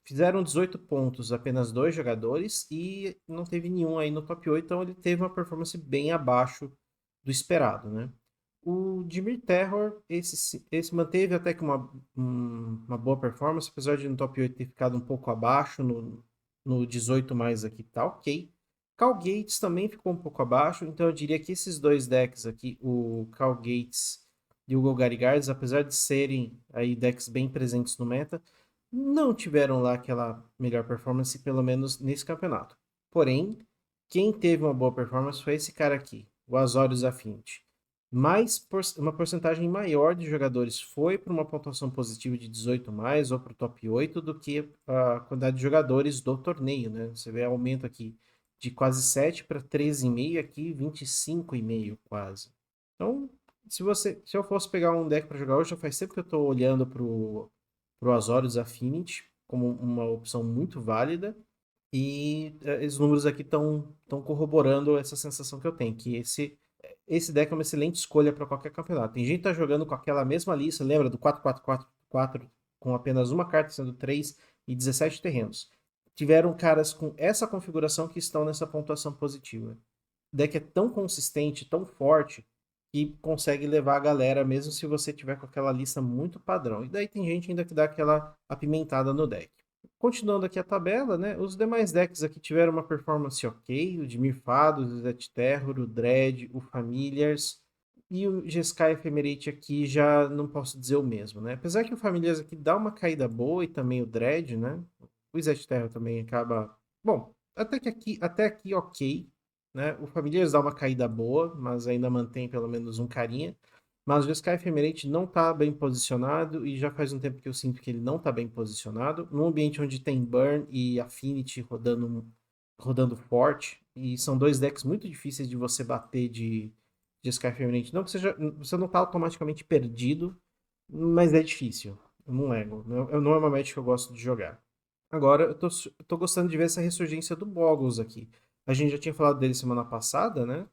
Fizeram 18 pontos apenas dois jogadores e não teve nenhum aí no top 8, então ele teve uma performance bem abaixo do esperado, né? O Dimir Terror, esse manteve até que uma boa performance, apesar de no top 8 ter ficado um pouco abaixo, no 18 mais aqui tá ok. Cal Gates também ficou um pouco abaixo, então eu diria que esses dois decks aqui, o Cal Gates e o Golgari Guards, apesar de serem aí decks bem presentes no meta, não tiveram lá aquela melhor performance, pelo menos nesse campeonato. Porém, quem teve uma boa performance foi esse cara aqui, o Azorius Affinity. Uma porcentagem maior de jogadores foi para uma pontuação positiva de 18 mais ou para o top 8 do que a quantidade de jogadores do torneio, né? Você vê aumento aqui de quase 7 para 13,5, aqui 25,5 quase. Então, se eu fosse pegar um deck para jogar hoje, já faz tempo que eu estou olhando para o Azorius Affinity como uma opção muito válida. E os números aqui estão corroborando essa sensação que eu tenho, que esse deck é uma excelente escolha para qualquer campeonato. Tem gente que tá jogando com aquela mesma lista, lembra do 4-4-4-4 com apenas uma carta, sendo 3 e 17 terrenos. tiveram caras com essa configuração que estão nessa pontuação positiva. O deck é tão consistente, tão forte, que consegue levar a galera, mesmo se você tiver com aquela lista muito padrão. E daí tem gente ainda que dá aquela apimentada no deck. Continuando aqui a tabela, né? Os demais decks aqui tiveram uma performance ok. O Dimir Fados, o Zet Terror, o Dread, o Familiars. E o Jeskai Ephemerate aqui já não posso dizer o mesmo, né? Apesar que o Familiars aqui dá uma caída boa e também o Dread, né? O Zet Terror também acaba... Bom, até aqui ok, né? O Familiars dá uma caída boa, mas ainda mantém pelo menos um carinha. Mas o Sky Ephemerate não está bem posicionado e já faz um tempo que eu sinto que ele não está bem posicionado. Num ambiente onde tem Burn e Affinity rodando forte, e são dois decks muito difíceis de você bater de Sky Ephemerate. Não que você não está automaticamente perdido, mas é difícil. Eu não lego. Não é uma match que eu gosto de jogar. Agora, eu tô gostando de ver essa ressurgência do Boggles aqui. A gente já tinha falado dele semana passada, né?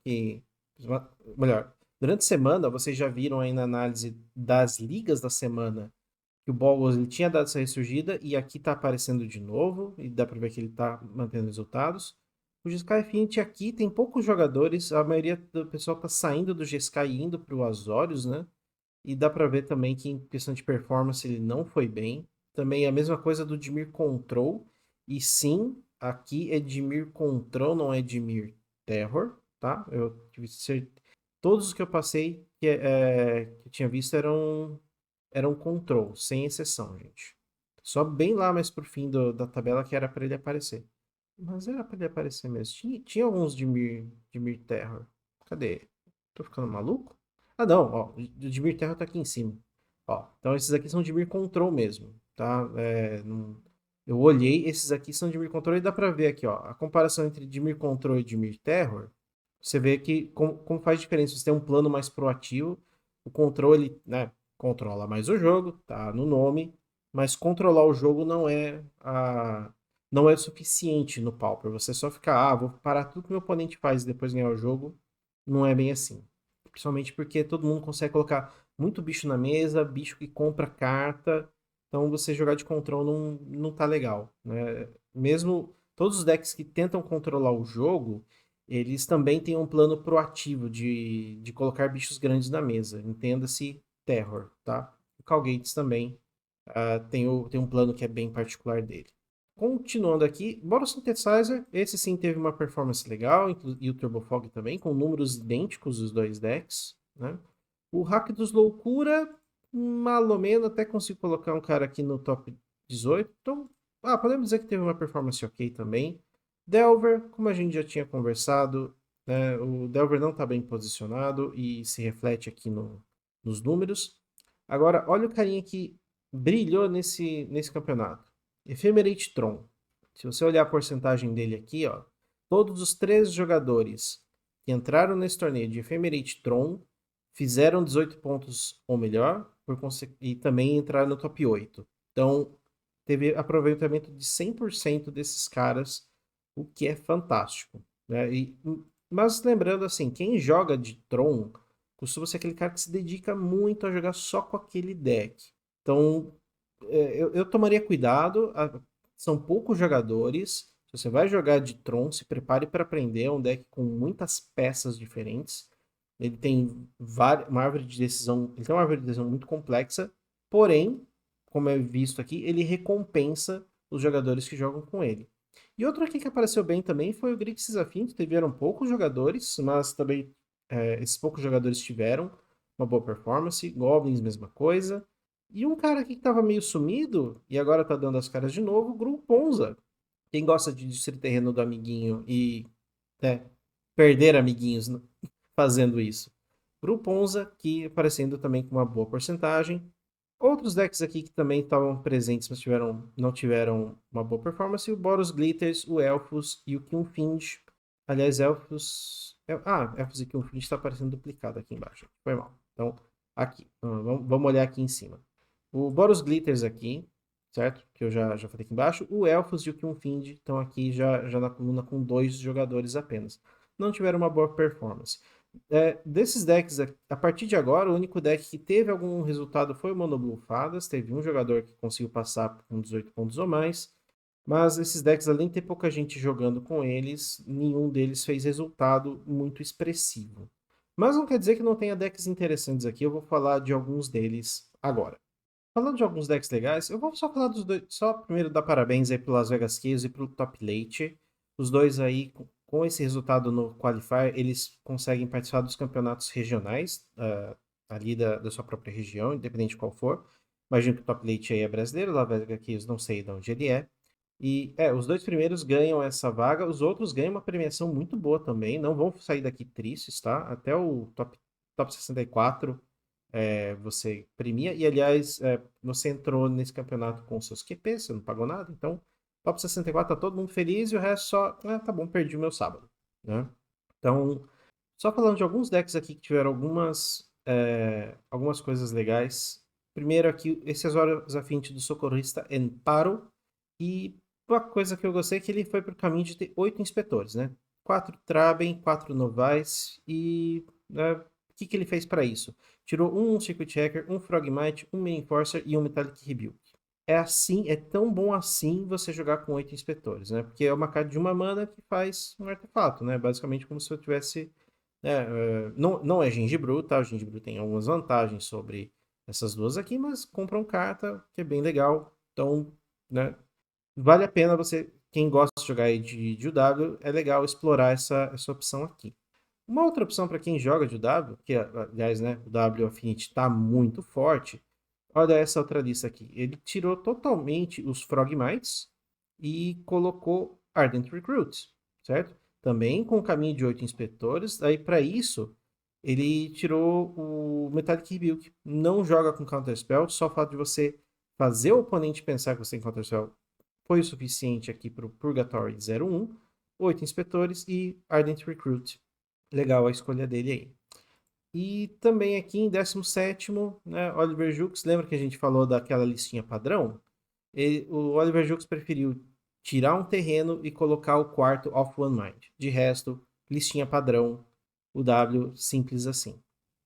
Melhor, durante a semana, vocês já viram aí na análise das ligas da semana que o Boggles ele tinha dado essa ressurgida e aqui tá aparecendo de novo, e dá pra ver que ele tá mantendo resultados. O G-Sky Infinity aqui tem poucos jogadores, a maioria do pessoal tá saindo do G-Sky e indo pro Azorius, né? E dá pra ver também que em questão de performance ele não foi bem. Também a mesma coisa do Dimir Control. E sim, aqui é Dimir Control, não é Dimir Terror, tá? Eu tive certeza. Todos os que eu passei que eu tinha visto eram Control, sem exceção, gente. Só bem lá mais pro fim da tabela que era para ele aparecer. Mas era para ele aparecer mesmo. Tinha alguns Dimir Terror. Cadê? Tô ficando maluco? Ah, não, ó. O Dimir Terror tá aqui em cima. Ó, então esses aqui são Dimir Control mesmo, tá? Eu olhei, esses aqui são Dimir Control e dá pra ver aqui, ó. A comparação entre Dimir Control e Dimir Terror, você vê que como faz diferença. Você tem um plano mais proativo, o Control, ele, né, controla mais o jogo, tá no nome, mas controlar o jogo não é suficiente no Pauper. Você só ficar, vou parar tudo que meu oponente faz e depois ganhar o jogo, não é bem assim. Principalmente porque todo mundo consegue colocar muito bicho na mesa, bicho que compra carta, então você jogar de control não tá legal, né? Mesmo todos os decks que tentam controlar o jogo, eles também têm um plano proativo de colocar bichos grandes na mesa. Entenda-se Terror, tá? O Call Gates também tem um plano que é bem particular dele. Continuando aqui, Boro Synthesizer, esse sim teve uma performance legal, e o Turbo Fog também, com números idênticos os dois decks, né? O Hack dos Loucura, malomeno, até consigo colocar um cara aqui no top 18, então, podemos dizer que teve uma performance ok também. Delver, como a gente já tinha conversado, né, o Delver não está bem posicionado e se reflete aqui nos números. Agora, olha o carinha que brilhou nesse campeonato. Ephemerate Tron. Se você olhar a porcentagem dele aqui, ó, todos os 3 jogadores que entraram nesse torneio de Ephemerate Tron fizeram 18 pontos ou melhor e também entraram no top 8. Então, teve aproveitamento de 100% desses caras, o que é fantástico, né? Mas lembrando assim, quem joga de Tron costuma ser aquele cara que se dedica muito a jogar só com aquele deck. Então, eu tomaria cuidado. São poucos jogadores. Se você vai jogar de Tron, se prepare para aprender. É um deck com muitas peças diferentes. Ele tem uma árvore de decisão. Ele tem uma árvore de decisão muito complexa. Porém, como é visto aqui, ele recompensa os jogadores que jogam com ele. E outro aqui que apareceu bem também foi o Grixis Affinity. Tiveram poucos jogadores, mas também esses poucos jogadores tiveram uma boa performance. Goblins, mesma coisa. E um cara aqui que tava meio sumido e agora tá dando as caras de novo, o Gruponza. Quem gosta de destruir terreno do amiguinho e perder amiguinhos fazendo isso. Gruponza, que aparecendo também com uma boa porcentagem. Outros decks aqui que também estavam presentes, mas não tiveram uma boa performance. O Boros Glitters, o Elfos e o Killfind. Aliás, Elfos e Killfind está aparecendo duplicado aqui embaixo. Foi mal. Então, aqui. Vamos olhar aqui em cima. O Boros Glitters aqui, certo? Que eu já falei aqui embaixo. O Elfos e o Killfind estão aqui já na coluna com 2 jogadores apenas. Não tiveram uma boa performance. Desses decks, a partir de agora, o único deck que teve algum resultado foi o Mono Blue Fadas. Teve um jogador que conseguiu passar com 18 pontos ou mais. Mas esses decks, além de ter pouca gente jogando com eles, nenhum deles fez resultado muito expressivo. Mas não quer dizer que não tenha decks interessantes aqui, eu vou falar de alguns deles agora. Falando de alguns decks legais, eu vou só falar dos dois, só primeiro dar parabéns aí pro Las Vegas Chaos e pro Top Late. Os dois aí, com esse resultado no Qualifier, eles conseguem participar dos campeonatos regionais, ali da sua própria região, independente de qual for. Imagino que o Top Late aí é brasileiro, o Las Vegas Chaos não sei de onde ele é. E os dois primeiros ganham essa vaga, os outros ganham uma premiação muito boa também, não vão sair daqui tristes, tá? Até o top 64 você premia, e aliás, você entrou nesse campeonato com seus QP, você não pagou nada, então top 64 tá todo mundo feliz e o resto só, tá bom, perdi o meu sábado, né? Então, só falando de alguns decks aqui que tiveram algumas coisas legais. Primeiro aqui, esse Azorius Affinity do Socorrista Emparo. E uma coisa que eu gostei é que ele foi pro caminho de ter 8 inspetores, né? 4 Traben, 4 Novais e... o que ele fez para isso? Tirou um Circuit Hacker, um Frogmite, um Main Enforcer e um Metallic Rebuke. É assim, é tão bom assim você jogar com 8 inspetores, né? Porque é uma carta de uma mana que faz um artefato, né? Basicamente como se eu tivesse não é Gengibru, tá? O Gengibru tem algumas vantagens sobre essas duas aqui, mas compram carta, que é bem legal. Então, né, vale a pena você, quem gosta de jogar aí de UW, é legal explorar essa opção aqui. Uma outra opção para quem joga de UW, que aliás, né, o W Affinity está muito forte, olha essa outra lista aqui. Ele tirou totalmente os Frogmites e colocou Ardent Recruits, certo? Também com o caminho de 8 inspetores. Aí, para isso, ele tirou o Metallic Rebuke. Não joga com Counterspell, só o fato de você fazer o oponente pensar que você tem Counterspell foi o suficiente aqui para o Purgatory 01, 8 inspetores e Ardent Recruit. Legal a escolha dele aí. E também aqui em 17º, né, Oliver Jukes, lembra que a gente falou daquela listinha padrão? O Oliver Jukes preferiu tirar um terreno e colocar o quarto off One Mind. De resto, listinha padrão, o W simples assim.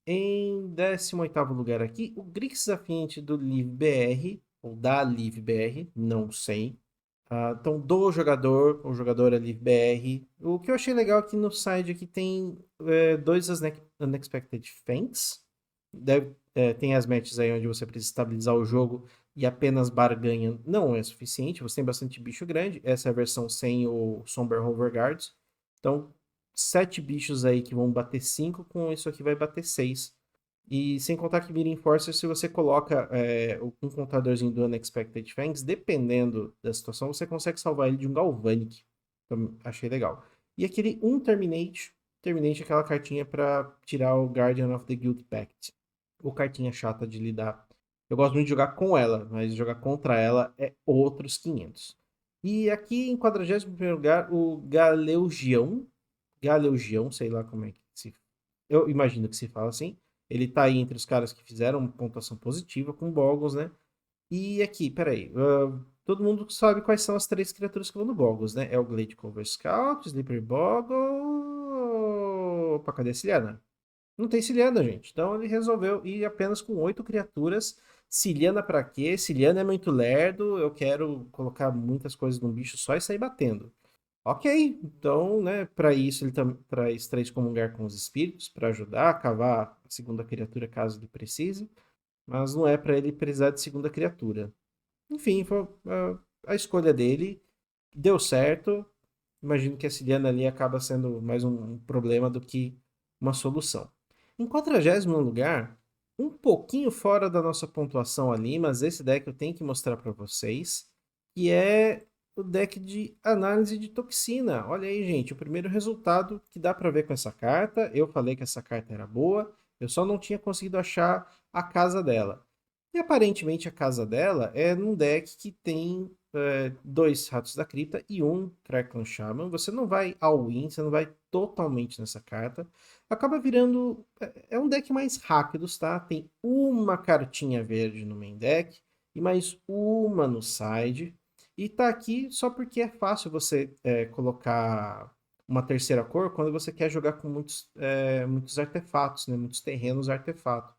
Em 18º lugar aqui, o Grixis Affinity do Live BR, ou da Live BR, não sei. Então, do jogador, o jogador é Live BR. O que eu achei legal aqui no side aqui tem dois Unexpected Feints. Tem as matches aí onde você precisa estabilizar o jogo e apenas barganha não é suficiente. Você tem bastante bicho grande. Essa é a versão sem o Somber Guards. Então, 7 bichos aí que vão bater 5, com isso aqui vai bater 6. E sem contar que Mira Enforcer, se você coloca um contadorzinho do Unexpected Fangs, dependendo da situação, você consegue salvar ele de um Galvanic. Então, achei legal. E aquele Terminate. Terminate é aquela cartinha para tirar o Guardian of the Guild Pact. Ou cartinha chata de lidar. Eu gosto muito de jogar com ela, mas jogar contra ela é outros 500. E aqui em 41º lugar, o Galeugião. Galeugião, sei lá como é que se... Eu imagino que se fala assim. Ele tá aí entre os caras que fizeram pontuação positiva com Boggles, né? E aqui, peraí. Todo mundo sabe quais são as 3 criaturas que vão no Boggles, né? É o Glade Cover Scout, Sleeper Boggle... Opa, cadê a Ciliana? Não tem Ciliana, gente. Então ele resolveu ir apenas com 8 criaturas. Ciliana pra quê? Ciliana é muito lerdo. Eu quero colocar muitas coisas num bicho só e sair batendo. Ok, então, né, para isso ele traz 3 comungar com os espíritos, para ajudar a cavar a segunda criatura caso ele precise, mas não é para ele precisar de segunda criatura. Enfim, foi a escolha dele, deu certo. Imagino que a Siliana ali acaba sendo mais um problema do que uma solução. Em 40º lugar, um pouquinho fora da nossa pontuação ali, mas esse deck eu tenho que mostrar para vocês, que é o deck de análise de toxina. Olha aí, gente, o primeiro resultado que dá para ver com essa carta. Eu falei que essa carta era boa, eu só não tinha conseguido achar a casa dela. E aparentemente a casa dela é num deck que tem 2 Ratos da Cripta e um Crackling Shaman. Você não vai all-in, você não vai totalmente nessa carta. Acaba virando... É um deck mais rápido, tá? Tem uma cartinha verde no main deck e mais uma no side. E tá aqui só porque é fácil você colocar uma terceira cor quando você quer jogar com muitos artefatos, né? Muitos terrenos artefato.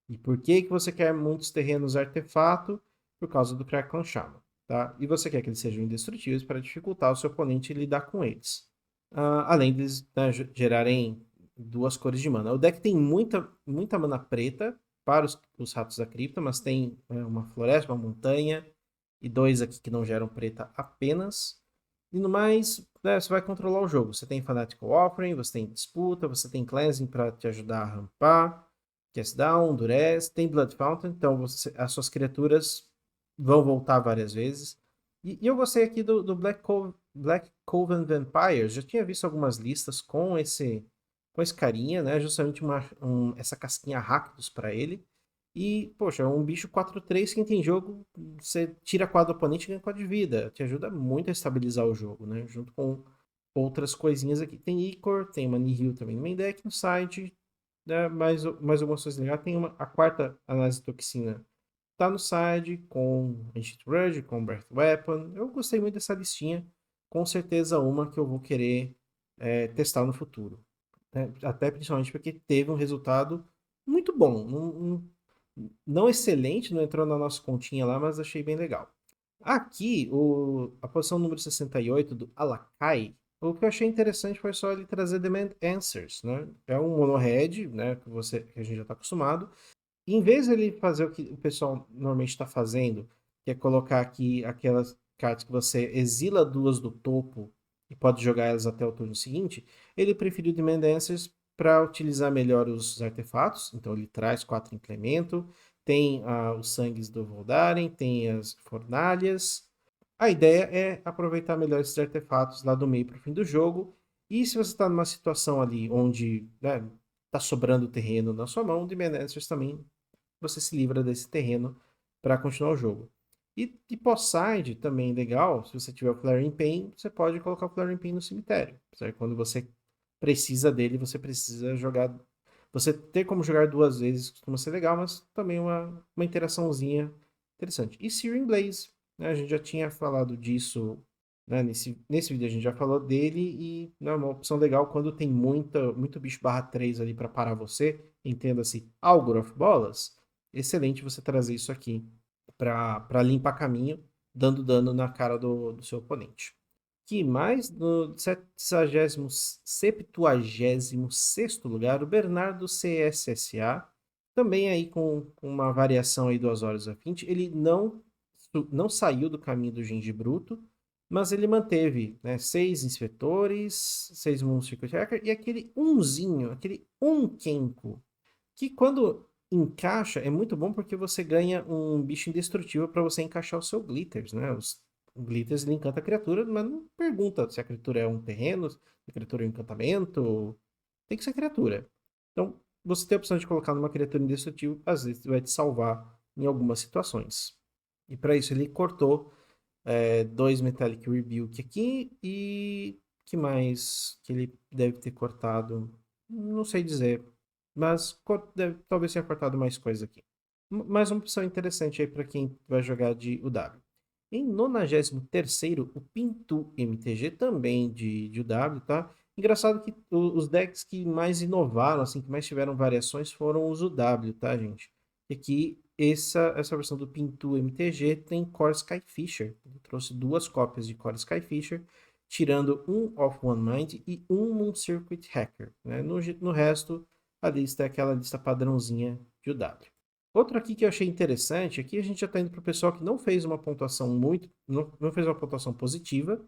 E por que você quer muitos terrenos artefato? Por causa do Crackling Shaman. tá? E você quer que eles sejam indestrutíveis para dificultar o seu oponente lidar com eles. Além de eles, né, gerarem 2 cores de mana. O deck tem muita mana preta para os ratos da cripta, mas tem uma floresta, uma montanha e 2 aqui que não geram preta apenas. E no mais, né, você vai controlar o jogo. Você tem Fanatical Offering, você tem Disputa, você tem Cleansing para te ajudar a rampar, Cast Down, Durez, tem Blood Fountain, então as suas criaturas vão voltar várias vezes. E eu gostei aqui do Black Coven Vampires. Já tinha visto algumas listas com esse carinha, né? Justamente essa casquinha Rakdos para ele. E, poxa, um bicho 4/3 que tem jogo, você tira 4 do oponente e ganha 4 de vida. Te ajuda muito a estabilizar o jogo, né? Junto com outras coisinhas aqui. Tem Icor, tem uma Nihil também no main deck, no side, né? Mais algumas coisas legais. Tem a quarta análise de toxina tá no side, com Ancient Grudge, com Breath Weapon. Eu gostei muito dessa listinha. Com certeza uma que eu vou querer testar no futuro. Né? Até principalmente porque teve um resultado muito bom. Não excelente, não entrou na nossa continha lá, mas achei bem legal. Aqui, a posição número 68 do Alakai, o que eu achei interessante foi só ele trazer Demand Answers, né? É um mono-red, né, que a gente já está acostumado, em vez de ele fazer o que o pessoal normalmente está fazendo, que é colocar aqui aquelas cartas que você exila 2 do topo e pode jogar elas até o turno seguinte, ele preferiu Demand Answers para utilizar melhor os artefatos. Então ele traz 4 implemento, tem os sangues do Voldaren, tem as fornalhas. A ideia é aproveitar melhor esses artefatos lá do meio para o fim do jogo. E se você está numa situação ali onde tá sobrando terreno na sua mão, Demand Answers também você se livra desse terreno para continuar o jogo. E pós-side também legal, se você tiver o Flaring Pain, você pode colocar o Flaring Pain no cemitério. Certo? Quando você precisa dele, você precisa jogar. Você ter como jogar 2 vezes costuma ser legal, mas também uma interaçãozinha interessante. E Searing Blaze, né? A gente já tinha falado disso, né? Nesse vídeo a gente já falou dele e é uma opção legal quando tem muito bicho /3 ali para parar você. Entenda-se, Algor of Bolas. Excelente você trazer isso aqui para limpar caminho, dando dano na cara do seu oponente. Que mais? No 70º, 76º lugar, o Bernardo CSSA, também aí com uma variação aí do Azorius Affinity. Ele não saiu do caminho do Gengibruto, mas ele manteve, né, 6 inspetores, 6 Moon Circuit Hacker e aquele umzinho, aquele Kenko, que quando encaixa é muito bom porque você ganha um bicho indestrutível para você encaixar o seu Glitters, né? O Glitters ele encanta a criatura, mas não pergunta se a criatura é um terreno, se a criatura é um encantamento. Tem que ser criatura. Então, você tem a opção de colocar numa criatura indestrutível, às vezes vai te salvar em algumas situações. E para isso ele cortou 2 Metallic Rebuke aqui e que mais que ele deve ter cortado? Não sei dizer, mas talvez tenha cortado mais coisa aqui. Mais uma opção interessante aí para quem vai jogar de UW. Em 93º, o Pintu MTG, também de UW, tá? Engraçado que os decks que mais inovaram, assim, que mais tiveram variações foram os UW, tá, gente? E aqui, essa versão do Pintu MTG tem Core Skyfisher. Ele trouxe 2 cópias de Core Skyfisher, tirando um Of One Mind e um Moon Circuit Hacker, né? No resto, a lista é aquela lista padrãozinha de UW. Outro aqui que eu achei interessante, aqui a gente já está indo para o pessoal que não fez uma pontuação não fez uma pontuação positiva,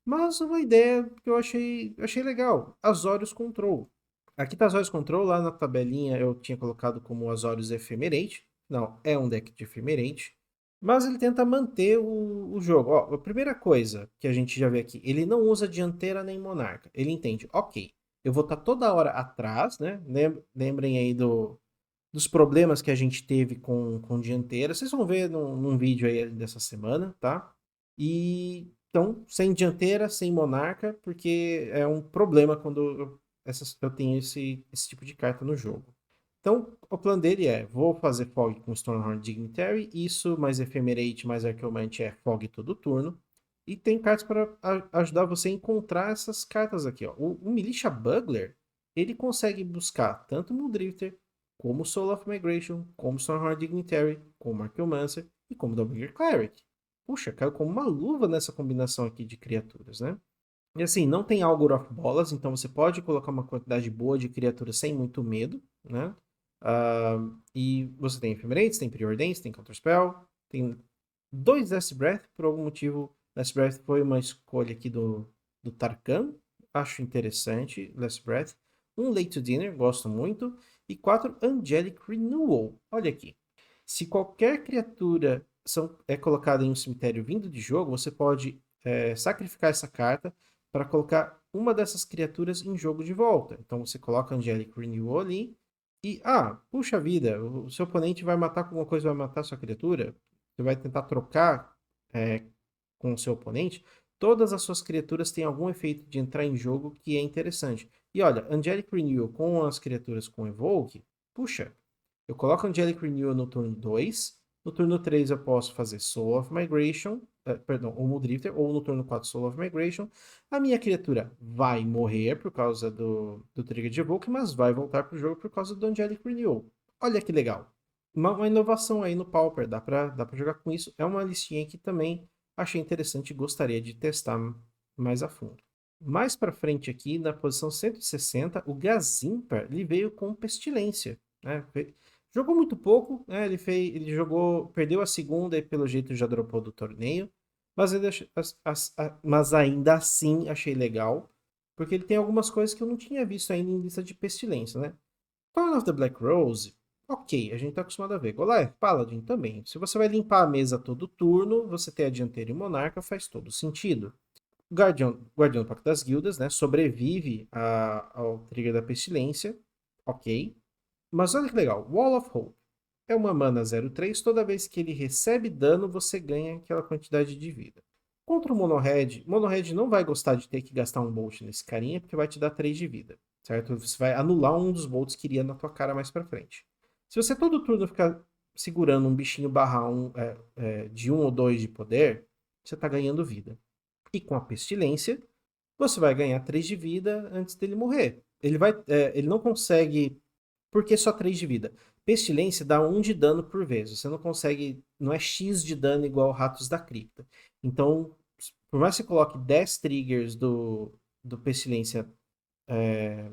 mas uma ideia que eu achei legal, Azorius Control. Aqui tá Azorius Control, lá na tabelinha eu tinha colocado como Azorius Ephemerate, não, é um deck de Ephemerate, mas ele tenta manter o jogo. Ó, a primeira coisa que a gente já vê aqui, ele não usa dianteira nem monarca, ele entende, ok, eu vou estar toda hora atrás, né, lembrem aí dos problemas que a gente teve com dianteira. Vocês vão ver num vídeo aí dessa semana, tá? E então, sem dianteira, sem monarca, porque é um problema quando eu tenho esse tipo de carta no jogo. Então, o plano dele é: vou fazer Fog com Stormhorn Dignitary, isso mais Ephemerate mais Archeomante é Fog todo turno. E tem cartas para ajudar você a encontrar essas cartas aqui. Ó. O Militia Bugler, ele consegue buscar tanto Muldrifter, como Soul of Migration, como Stormhorn Dignitary, como Archeomancer e como Doppelganger Cleric. puxa, caiu como uma luva nessa combinação aqui de criaturas, né? E assim, não tem Augur of Bolas, então você pode colocar uma quantidade boa de criaturas sem muito medo, né? Ah, e você tem Ephemerate, tem Preordain, tem Counterspell, tem 2 Last Breath, por algum motivo. Last Breath foi uma escolha aqui do Tarkan, acho interessante, Last Breath. Um Late to Dinner, gosto muito. E 4 Angelic Renewal, olha aqui. Se qualquer criatura é colocada em um cemitério vindo de jogo, você pode sacrificar essa carta para colocar uma dessas criaturas em jogo de volta. Então você coloca Angelic Renewal ali e, puxa vida, o seu oponente vai matar com alguma coisa, vai matar sua criatura, você vai tentar trocar com o seu oponente, todas as suas criaturas têm algum efeito de entrar em jogo que é interessante. E olha, Angelic Renewal com as criaturas com Evoke, puxa, eu coloco Angelic Renewal no turno 2, no turno 3 eu posso fazer Soul of Migration, perdão, ou Muldrifter, ou no turno 4 Soul of Migration. A minha criatura vai morrer por causa do trigger de Evoke, mas vai voltar pro jogo por causa do Angelic Renewal. Olha que legal. Uma inovação aí no Pauper, dá pra jogar com isso. É uma listinha que também achei interessante e gostaria de testar mais a fundo. Mais para frente aqui, na posição 160, o Gazimper ele veio com Pestilência, né? Jogou muito pouco, né? Ele jogou, perdeu a segunda e pelo jeito já dropou do torneio, mas mas ainda assim achei legal, porque ele tem algumas coisas que eu não tinha visto ainda em lista de Pestilência, né? Dawn of the Black Rose, ok, a gente tá acostumado a ver. Goliath Paladin também. Se você vai limpar a mesa todo turno, você ter a dianteira e monarca faz todo sentido. Guardião do Pacto das Guildas, né? Sobrevive ao trigger da pestilência. Ok. Mas olha que legal. Wall of Hope. É uma mana 0/3. Toda vez que ele recebe dano, você ganha aquela quantidade de vida. Contra o Mono-Red não vai gostar de ter que gastar um Bolt nesse carinha, porque vai te dar 3 de vida. Certo? Você vai anular um dos bolts que iria na tua cara mais pra frente. Se você todo turno ficar segurando um bichinho de 1 ou 2 de poder, você tá ganhando vida. E com a pestilência, você vai ganhar 3 de vida antes dele morrer. Ele não consegue. Por que só 3 de vida? Pestilência dá 1 de dano por vez. Você não consegue. Não é X de dano igual Ratos da Cripta. Então, por mais que você coloque 10 triggers do Pestilência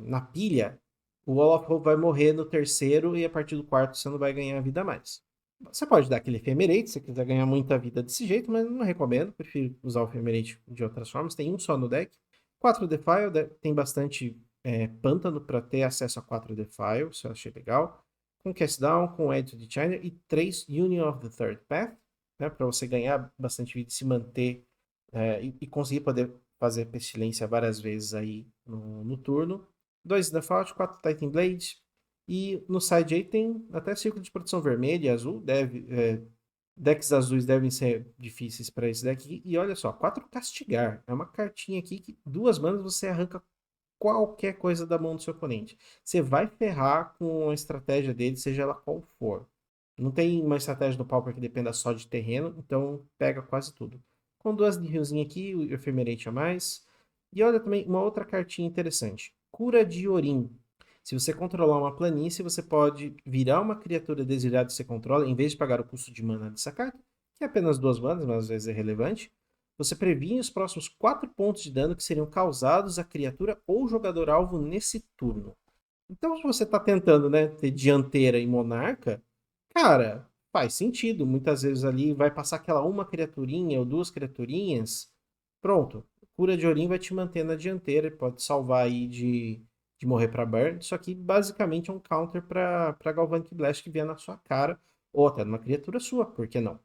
na pilha, o Wall of Hope vai morrer no terceiro e a partir do quarto você não vai ganhar vida mais. Você pode dar aquele Ephemerate se você quiser ganhar muita vida desse jeito, mas não recomendo. Prefiro usar o Ephemerate de outras formas. Tem um só no deck. 4 Defile, tem bastante pântano para ter acesso a 4 Defile, isso eu achei legal. Com Cast Down, com Add to the China e 3 Union of the Third Path, né, para você ganhar bastante vida e se manter e conseguir poder fazer pestilência várias vezes aí no turno. 2 Default, 4 Titan Blade. E no side aí tem até círculo de proteção vermelha e azul. Decks azuis devem ser difíceis para esse deck. E olha só, 4 Castigar. É uma cartinha aqui que 2 manas você arranca qualquer coisa da mão do seu oponente. Você vai ferrar com a estratégia dele, seja ela qual for. Não tem uma estratégia do Pauper que dependa só de terreno, então pega quase tudo. Com 2 de riozinho aqui, o Ephemerate a mais. E olha também uma outra cartinha interessante. Cura de Orim. Se você controlar uma planície, você pode virar uma criatura desejada que você controla, em vez de pagar o custo de mana dessa carta, que é apenas 2 manas, mas às vezes é relevante. Você previne os próximos 4 pontos de dano que seriam causados à criatura ou jogador-alvo nesse turno. Então, se você está tentando, né, ter dianteira e monarca, cara, faz sentido. Muitas vezes ali vai passar aquela uma criaturinha ou 2 criaturinhas. Pronto. Cura de Orim vai te manter na dianteira e pode salvar aí de morrer para burn. Isso aqui basicamente é um counter para Galvanic Blast que vier na sua cara. Ou até numa criatura sua, por que não?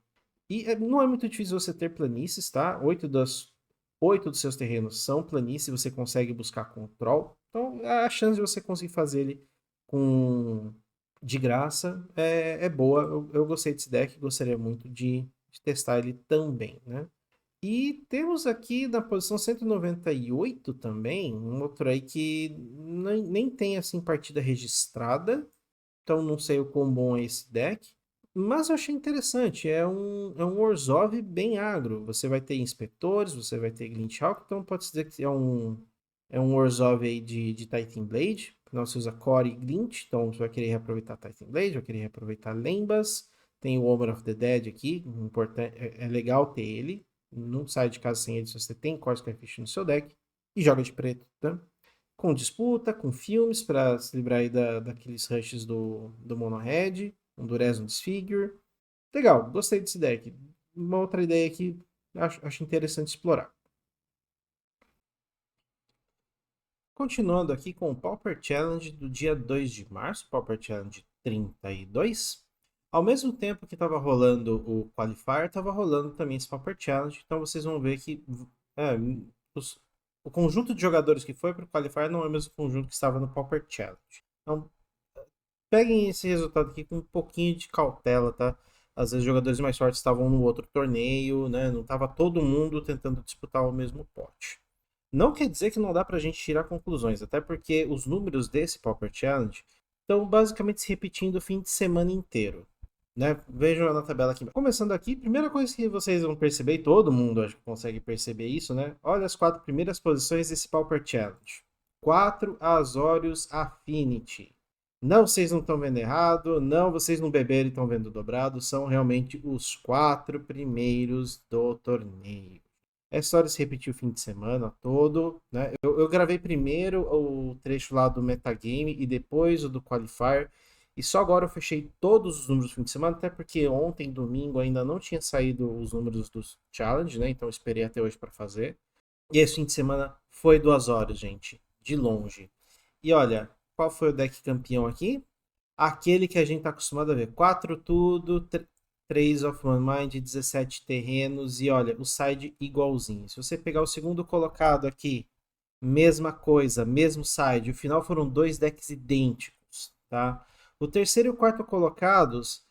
E não é muito difícil você ter planícies, tá? 8 dos seus terrenos são planícies, você consegue buscar control. Então, a chance de você conseguir fazer ele de graça é boa. Eu gostei desse deck, gostaria muito de testar ele também, né? E temos aqui na posição 198 também, um outro aí que nem tem assim partida registrada, então não sei o quão bom é esse deck. Mas eu achei interessante, é um Orzhov bem agro. Você vai ter inspetores, você vai ter Glinthawk, então pode dizer que é um Orzhov aí de Titan Blade. Afinal, você usa Core e Glint, então você vai querer reaproveitar Titan Blade, vai querer reaproveitar Lembas. Tem o Homer of the Dead aqui, é legal ter ele. Não sai de casa sem ele se você tem Core Skyfish no seu deck. E joga de preto, tá? Com disputa, com filmes, para se livrar aí daqueles rushes do Mono Red, um Durez, um Disfigure. Legal, gostei desse deck. Uma outra ideia que acho interessante explorar. Continuando aqui com o Pauper Challenge do dia 2 de março, Pauper Challenge 32. Ao mesmo tempo que estava rolando o Qualifier, estava rolando também esse Pauper Challenge. Então vocês vão ver que é, o conjunto de jogadores que foi para o Qualifier não é o mesmo conjunto que estava no Pauper Challenge. Então peguem esse resultado aqui com um pouquinho de cautela, tá? Às vezes jogadores mais fortes estavam no outro torneio, né? Não estava todo mundo tentando disputar o mesmo pote. Não quer dizer que não dá pra gente tirar conclusões, até porque os números desse Pauper Challenge estão basicamente se repetindo o fim de semana inteiro. Né? Vejam na tabela aqui. Começando aqui, primeira coisa que vocês vão perceber, e todo mundo acho que consegue perceber isso, né? Olha as 4 primeiras posições desse Pauper Challenge. 4 Azorius Affinity. Não, vocês não estão vendo errado, não, vocês não beberam e estão vendo dobrado, são realmente os 4 primeiros do torneio. A história se repetiu o fim de semana todo, né? Eu gravei primeiro o trecho lá do Metagame e depois o do Qualifier. E só agora eu fechei todos os números do fim de semana, até porque ontem, domingo, ainda não tinha saído os números dos challenge, né? Então eu esperei até hoje para fazer. E esse fim de semana foi 2 horas, gente. De longe. E olha, qual foi o deck campeão aqui? Aquele que a gente tá acostumado a ver. 4 tudo, 3 of One Mind, 17 terrenos e olha, o side igualzinho. Se você pegar o segundo colocado aqui, mesma coisa, mesmo side. O final foram 2 decks idênticos, tá? O terceiro e o quarto colocados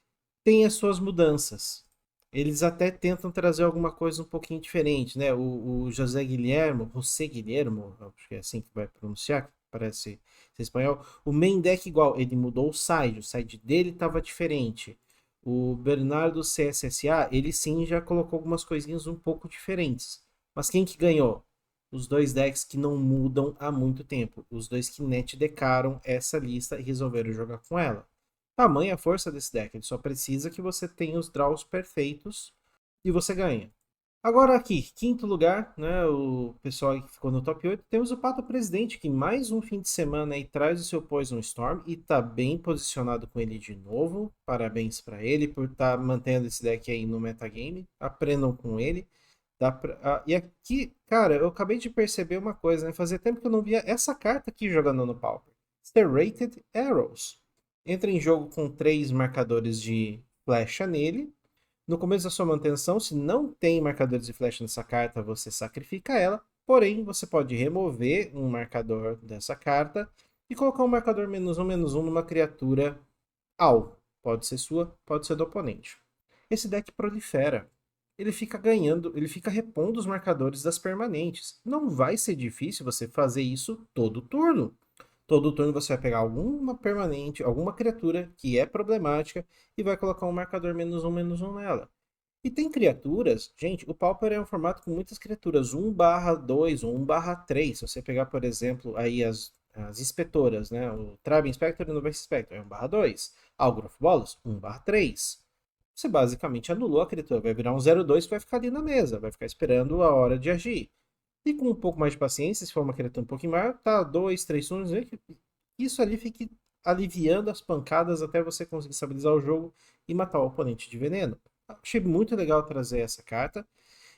têm as suas mudanças. Eles até tentam trazer alguma coisa um pouquinho diferente, né? O José Guilhermo, acho que é assim que vai pronunciar, que parece ser espanhol. O main deck igual, ele mudou o side dele estava diferente. O Bernardo CSSA, ele sim já colocou algumas coisinhas um pouco diferentes. Mas quem que ganhou? Os 2 decks que não mudam há muito tempo. Os 2 que net decaram essa lista e resolveram jogar com ela. Tamanha a força desse deck. Ele só precisa que você tenha os draws perfeitos e você ganha. Agora aqui, quinto lugar, né, o pessoal que ficou no top 8, temos o Pato Presidente, que mais um fim de semana aí traz o seu Poison Storm e tá bem posicionado com ele de novo. Parabéns para ele por estar mantendo esse deck aí no metagame. Aprendam com ele. E aqui, cara, eu acabei de perceber uma coisa, né? Fazia tempo que eu não via essa carta aqui jogando no Pauper. Serrated Arrows. Entra em jogo com 3 marcadores de flecha nele. No começo da sua manutenção, se não tem marcadores de flecha nessa carta, você sacrifica ela. Porém, você pode remover um marcador dessa carta e colocar um marcador -1/-1 numa criatura alvo. Pode ser sua, pode ser do oponente. Esse deck prolifera. Ele fica ganhando, ele fica repondo os marcadores das permanentes. Não vai ser difícil você fazer isso todo turno. Todo turno você vai pegar alguma permanente, alguma criatura que é problemática e vai colocar um marcador -1/-1 nela. E tem criaturas, gente, o Pauper é um formato com muitas criaturas, 1/2 ou 1/3. Se você pegar, por exemplo, aí as inspetoras, né? O Tribe Inspector e o Novice Inspector é 1/2. Algor of Bolas, 1/3. Você basicamente anulou a criatura, vai virar um 0/2 que vai ficar ali na mesa, vai ficar esperando a hora de agir. E com um pouco mais de paciência, se for uma criatura um pouquinho maior, tá 2, 3 turnos, isso ali fique aliviando as pancadas até você conseguir estabilizar o jogo e matar o oponente de veneno. Achei muito legal trazer essa carta.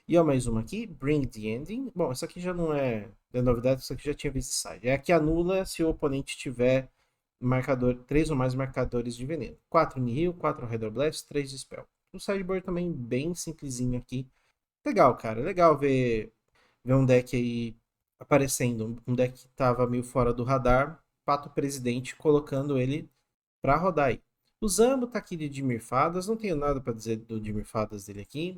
E ó, mais uma aqui, Bring the Ending. Bom, essa aqui já não é novidade, essa aqui já tinha visto side. É a que anula se o oponente tiver 3 ou mais marcadores de veneno. 4 Nihil, 4 Hydroblast, 3 Dispel. O sideboard também bem simplesinho aqui. Legal, cara. Legal ver um deck aí aparecendo. Um deck que tava meio fora do radar. Pato Presidente colocando ele pra rodar aí. O Zambo tá aqui de Dimir Fadas. Não tenho nada para dizer do Dimir Fadas dele aqui.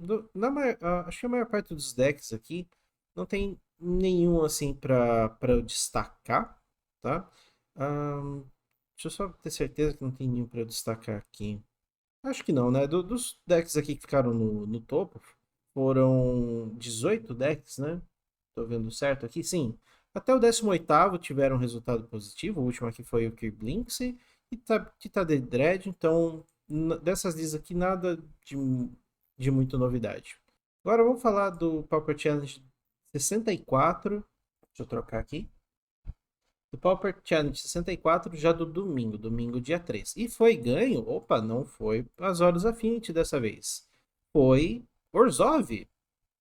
Acho que a maior parte dos decks aqui não tem nenhum assim pra eu destacar, tá? Deixa eu só ter certeza que não tem nenhum pra eu destacar aqui. Acho que não, né? Dos decks aqui que ficaram no topo, foram 18 decks, né? Tô vendo certo aqui? Sim. Até o 18º tiveram um resultado positivo. O último aqui foi o Kirblinks e tá de Dread, então Dessas listas aqui, nada de muita novidade. Agora vamos falar do Pauper Challenge 64. Deixa eu trocar aqui. Do Pauper Challenge 64, já do domingo dia 3. E foi ganho, opa, não foi Azorius Affinity dessa vez. Foi Orzhov.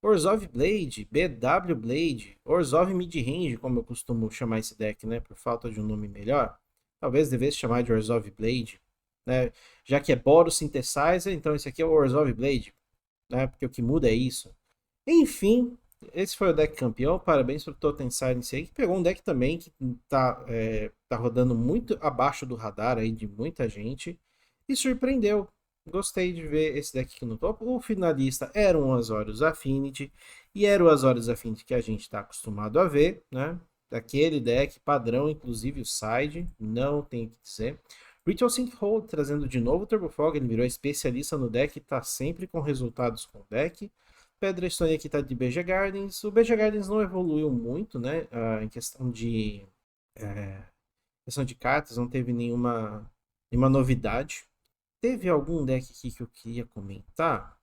Orzhov Blade, BW Blade, Orzhov Midrange, como eu costumo chamar esse deck, né? Por falta de um nome melhor. Talvez devesse chamar de Orzhov Blade, né? Já que é Boros Synthesizer, então esse aqui é o Orzhov Blade, né? Porque o que muda é isso. Enfim, esse foi o deck campeão. Parabéns para o Totem Silence aí, que pegou um deck também que tá rodando muito abaixo do radar aí de muita gente. E surpreendeu. Gostei de ver esse deck aqui no topo. O finalista era um Azorius Affinity. E era o Azorius Affinity que a gente está acostumado a ver, né? Daquele deck padrão, inclusive o side, não tem o que dizer. Ritual Sinkhole trazendo de novo o Turbo Fog, ele virou especialista no deck e tá sempre com resultados com o deck. Pedra Stone aqui tá de BG Gardens. O BG Gardens não evoluiu muito, né? Em questão de cartas, não teve nenhuma novidade. Teve algum deck aqui que eu queria comentar?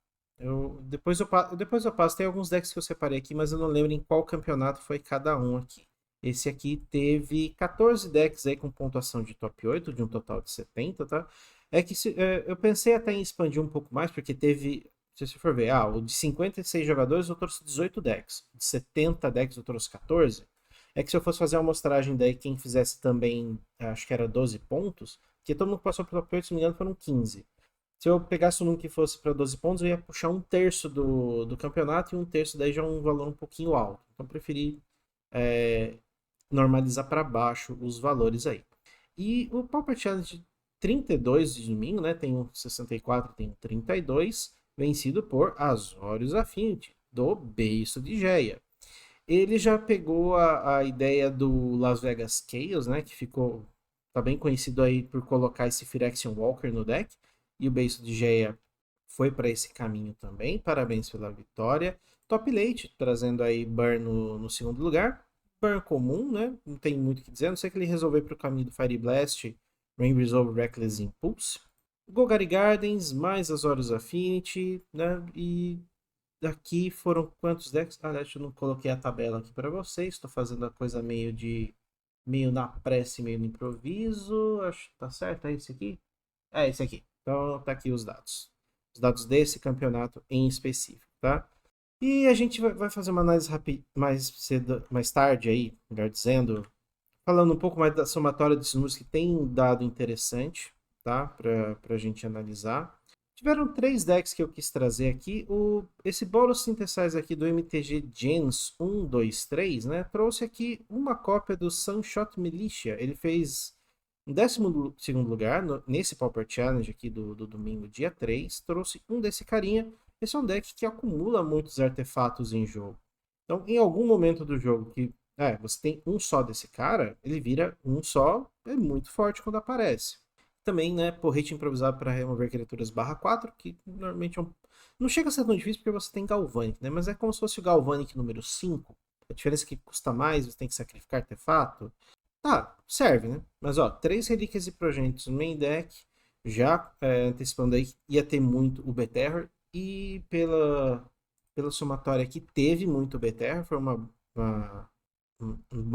Depois eu passo. Tem alguns decks que eu separei aqui, mas eu não lembro em qual campeonato foi cada um aqui. Esse aqui teve 14 decks aí com pontuação de top 8, de um total de 70, tá? Eu pensei até em expandir um pouco mais, porque teve, se você for ver, o de 56 jogadores eu trouxe 18 decks, de 70 decks eu trouxe 14. É que se eu fosse fazer uma amostragem daí, quem fizesse também, acho que era 12 pontos, porque todo mundo que passou pro top 8, se não me engano, foram 15. Se eu pegasse um que fosse para 12 pontos, eu ia puxar um terço do campeonato e um terço daí já é um valor um pouquinho alto. Então, eu preferi normalizar para baixo os valores aí. E o Pauper Challenge 32 de domingo, né? Tem um 64, tem um 32, vencido por Azorius Affinity, do Beiço de Geia. Ele já pegou a ideia do Las Vegas Chaos, né? Que tá bem conhecido aí por colocar esse Phyrexian Walker no deck. E o Beiço de Geia foi para esse caminho também. Parabéns pela vitória. Top Late, trazendo aí Burn no segundo lugar. Burn comum, né? Não tem muito o que dizer. A não sei que ele resolveu para o caminho do Fire Blast, Rain Resolve, Reckless Impulse. Golgari Gardens, mais Azorius Affinity, né? E daqui foram quantos decks? Deixa eu não coloquei a tabela aqui para vocês. Estou fazendo a coisa meio na pressa, meio no improviso. Acho que tá certo, é esse aqui? É esse aqui. Então tá aqui os dados. Os dados desse campeonato em específico, tá? E a gente vai fazer uma análise mais cedo, mais tarde aí, melhor dizendo, falando um pouco mais da somatória desses números que tem dado interessante, tá? Pra gente analisar. Tiveram 3 decks que eu quis trazer aqui. Esse Boros Synthesizer aqui do MTG Gens 123, né? Trouxe aqui uma cópia do Sunshot Militia. Ele fez em 12º lugar nesse Pauper Challenge aqui do domingo, dia 3. Trouxe um desse carinha. Esse é um deck que acumula muitos artefatos em jogo. Então, em algum momento do jogo que você tem um só desse cara, ele vira um só, é muito forte quando aparece. Também, né, porrete improvisado para remover criaturas /4, que normalmente não chega a ser tão difícil porque você tem Galvanic, né? Mas é como se fosse o Galvanic número 5. A diferença é que custa mais, você tem que sacrificar artefato. Tá, serve, né? Mas 3 relíquias e progenitos no main deck, já antecipando aí, ia ter muito o Beterror, e pela somatória aqui teve muito Beterror, foi uma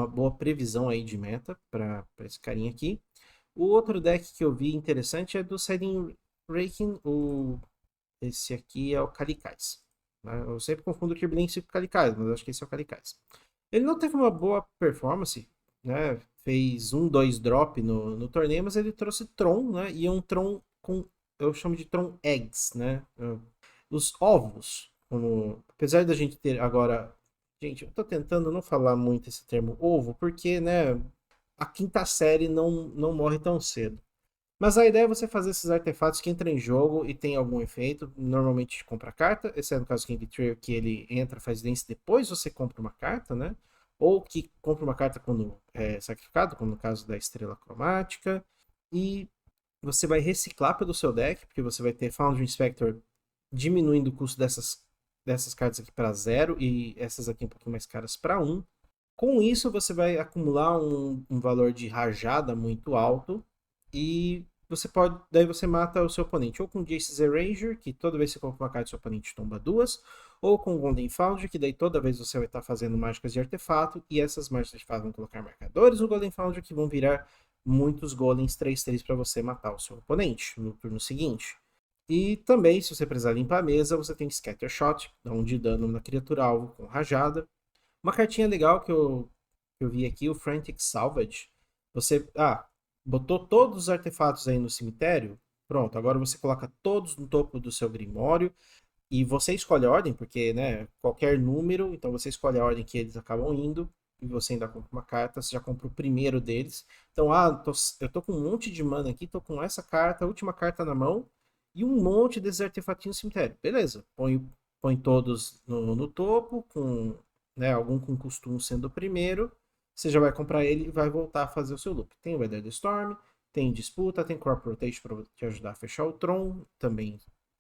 boa previsão aí de meta para esse carinha aqui. O outro deck que eu vi interessante é do Siding Raking, esse aqui é o Kalikais. Né? Eu sempre confundo o Kirblink com o Kalikais, mas acho que esse é o Kalikais. Ele não teve uma boa performance, né? Fez 1-2 drop no torneio, mas ele trouxe Tron, né? E é um Tron eu chamo de Tron Eggs, né? Os ovos, apesar da gente ter agora... Gente, eu tô tentando não falar muito esse termo ovo, porque, né, a quinta série não morre tão cedo. Mas a ideia é você fazer esses artefatos que entram em jogo e tem algum efeito. Normalmente compra carta. Esse é no caso do King Betrayal, que ele entra, faz dance, depois você compra uma carta, né? Ou que compra uma carta quando é sacrificado, como no caso da Estrela Cromática. E você vai reciclar pelo seu deck, porque você vai ter Foundry Inspector diminuindo o custo dessas cartas aqui para 0 e essas aqui um pouquinho mais caras para 1. Com isso, você vai acumular um valor de rajada muito alto e daí você mata o seu oponente ou com Jace's Erasure, que toda vez que você compra uma carta do seu oponente tomba 2, ou com Golden Foundry, que daí toda vez você vai estar fazendo mágicas de artefato, e essas mágicas de artefato vão colocar marcadores no Golden Foundry que vão virar muitos golems 3/3 para você matar o seu oponente no turno seguinte. E também, se você precisar limpar a mesa, você tem Scatter Shot, dá 1 de dano na criatura alvo com rajada. Uma cartinha legal que eu vi aqui, o Frantic Salvage. Você botou todos os artefatos aí no cemitério, pronto, agora você coloca todos no topo do seu Grimório e você escolhe a ordem, porque, né, qualquer número, então você escolhe a ordem que eles acabam indo e você ainda compra uma carta, você já compra o primeiro deles. Então, eu tô com um monte de mana aqui, tô com essa carta, a última carta na mão e um monte desses artefatinhos no cemitério. Beleza, põe todos no topo, com, né, algum com custo 1 sendo o primeiro. Você já vai comprar ele e vai voltar a fazer o seu loop. Tem o Weather the Storm, tem Disputa, tem Crop Rotation para te ajudar a fechar o Tron, também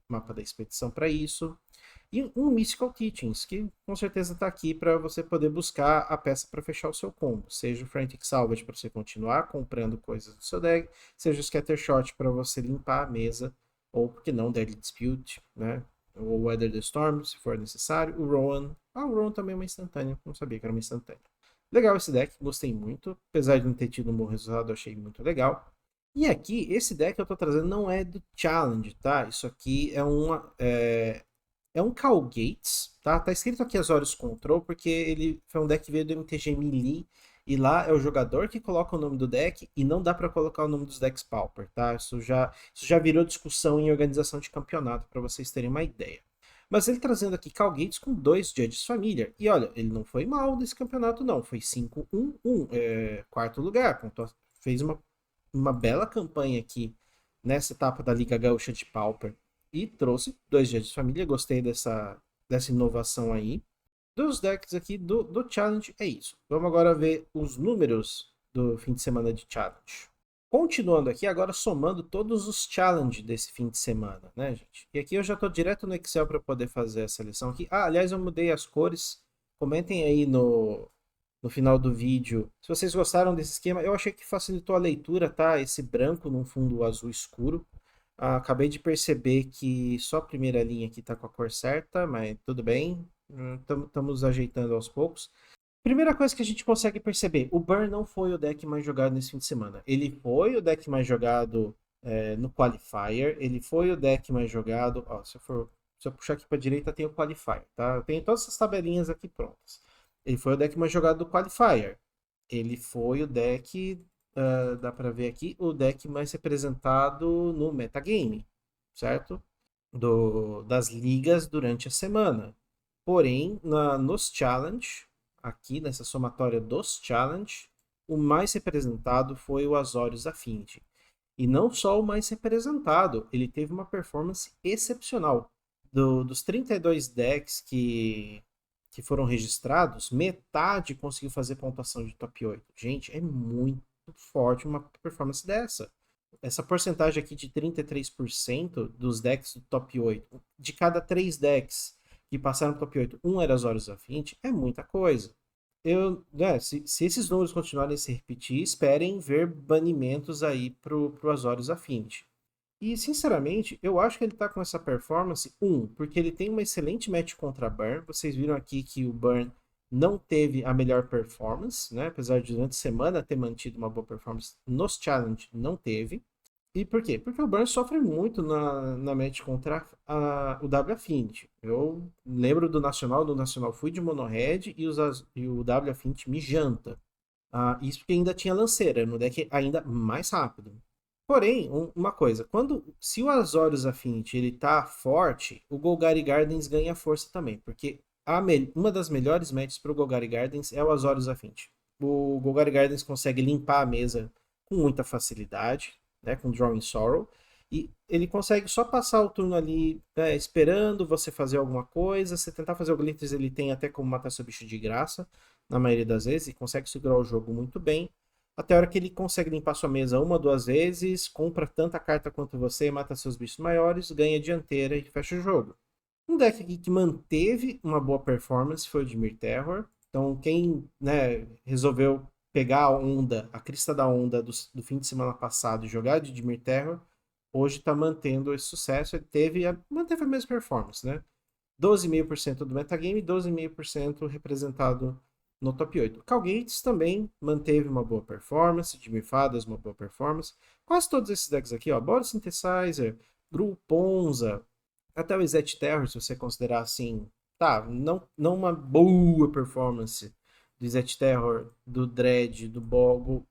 mapa da expedição para isso. E um Mystical Teachings, que com certeza está aqui para você poder buscar a peça para fechar o seu combo. Seja o Frantic Salvage para você continuar comprando coisas do seu deck, seja o Scatter Shot para você limpar a mesa, ou porque não, Deadly Dispute, né? Ou Weather the Storm, se for necessário. O Rowan. O Rowan também é uma instantânea, não sabia que era uma instantânea. Legal esse deck, gostei muito. Apesar de não ter tido um bom resultado, achei muito legal. E aqui, esse deck que eu tô trazendo não é do Challenge, tá? Isso aqui é um Call Gates, tá? Tá escrito aqui Azorius Control, porque ele foi um deck que veio do MTG Melee, e lá é o jogador que coloca o nome do deck, e não dá para colocar o nome dos decks Pauper, tá? Isso já virou discussão em organização de campeonato, para vocês terem uma ideia. Mas ele trazendo aqui Call Gates com 2 Judges Familiar. E olha, ele não foi mal desse campeonato, não. Foi 5-1-1, quarto lugar. Fez uma bela campanha aqui nessa etapa da Liga Gaúcha de Pauper. E trouxe 2 Judges Família. Gostei dessa inovação aí. Dos decks aqui do Challenge é isso. Vamos agora ver os números do fim de semana de Challenge. Continuando aqui, agora somando todos os challenges desse fim de semana, né, gente? E aqui eu já estou direto no Excel para poder fazer a seleção aqui. Aliás, eu mudei as cores. Comentem aí no final do vídeo se vocês gostaram desse esquema. Eu achei que facilitou a leitura, tá? Esse branco num fundo azul escuro. Acabei de perceber que só a primeira linha aqui tá com a cor certa, mas tudo bem. Estamos ajeitando aos poucos. Primeira coisa que a gente consegue perceber, o Burn não foi o deck mais jogado nesse fim de semana. Ele foi o deck mais jogado no Qualifier, ele foi o deck mais jogado... Ó, se eu puxar aqui para a direita, tem o Qualifier, tá? Eu tenho todas essas tabelinhas aqui prontas. Ele foi o deck mais jogado do Qualifier. Ele foi o deck, dá para ver aqui, o deck mais representado no metagame, certo? Das ligas durante a semana. Porém, nos challenge, aqui nessa somatória dos challenge, o mais representado foi o Azorius Affinity. E não só o mais representado, ele teve uma performance excepcional. Dos 32 decks que foram registrados, metade conseguiu fazer pontuação de top 8. Gente, é muito forte uma performance dessa. Essa porcentagem aqui de 33% dos decks do top 8, de cada 3 decks que passaram pro top 8, um era Azorius Affinity, é muita coisa. Se esses números continuarem a se repetir, esperem ver banimentos aí pro Azorius Affinity. E, sinceramente, eu acho que ele tá com essa performance, porque ele tem uma excelente match contra Burn. Vocês viram aqui que o Burn não teve a melhor performance, né? Apesar de durante a semana ter mantido uma boa performance, nos challenge não teve. E por quê? Porque o Burn sofre muito na match contra o W Affinity. Eu lembro do Nacional fui de Mono Red e o W Affinity me janta. Isso porque ainda tinha lanceira, no deck ainda mais rápido. Porém, uma coisa, se o Azorius Affinity ele tá forte, o Golgari Gardens ganha força também, porque uma das melhores matches para o Golgari Gardens é o Azorius Affinity. O Golgari Gardens consegue limpar a mesa com muita facilidade, né, com Drawing Sorrow, e ele consegue só passar o turno ali, né, esperando você fazer alguma coisa. Se tentar fazer o Glitters, ele tem até como matar seu bicho de graça, na maioria das vezes, e consegue segurar o jogo muito bem. Até a hora que ele consegue limpar sua mesa 1 ou 2 vezes, compra tanta carta quanto você, mata seus bichos maiores, ganha dianteira e fecha o jogo. Um deck aqui que manteve uma boa performance foi o Dimir Terror. Então quem, né, resolveu pegar a onda, a crista da onda do fim de semana passado e jogar de Dimir Terror, hoje está mantendo esse sucesso. Ele manteve a mesma performance, né? 12,5% do metagame, 12,5% representado no top 8. Calgates também manteve uma boa performance, Dimir Fadas uma boa performance. Quase todos esses decks aqui, ó, Bora Synthesizer, Gru Ponza, até o Izet Terror, se você considerar assim, tá, não uma boa performance do Izet Terror, do Dread, do Bogo,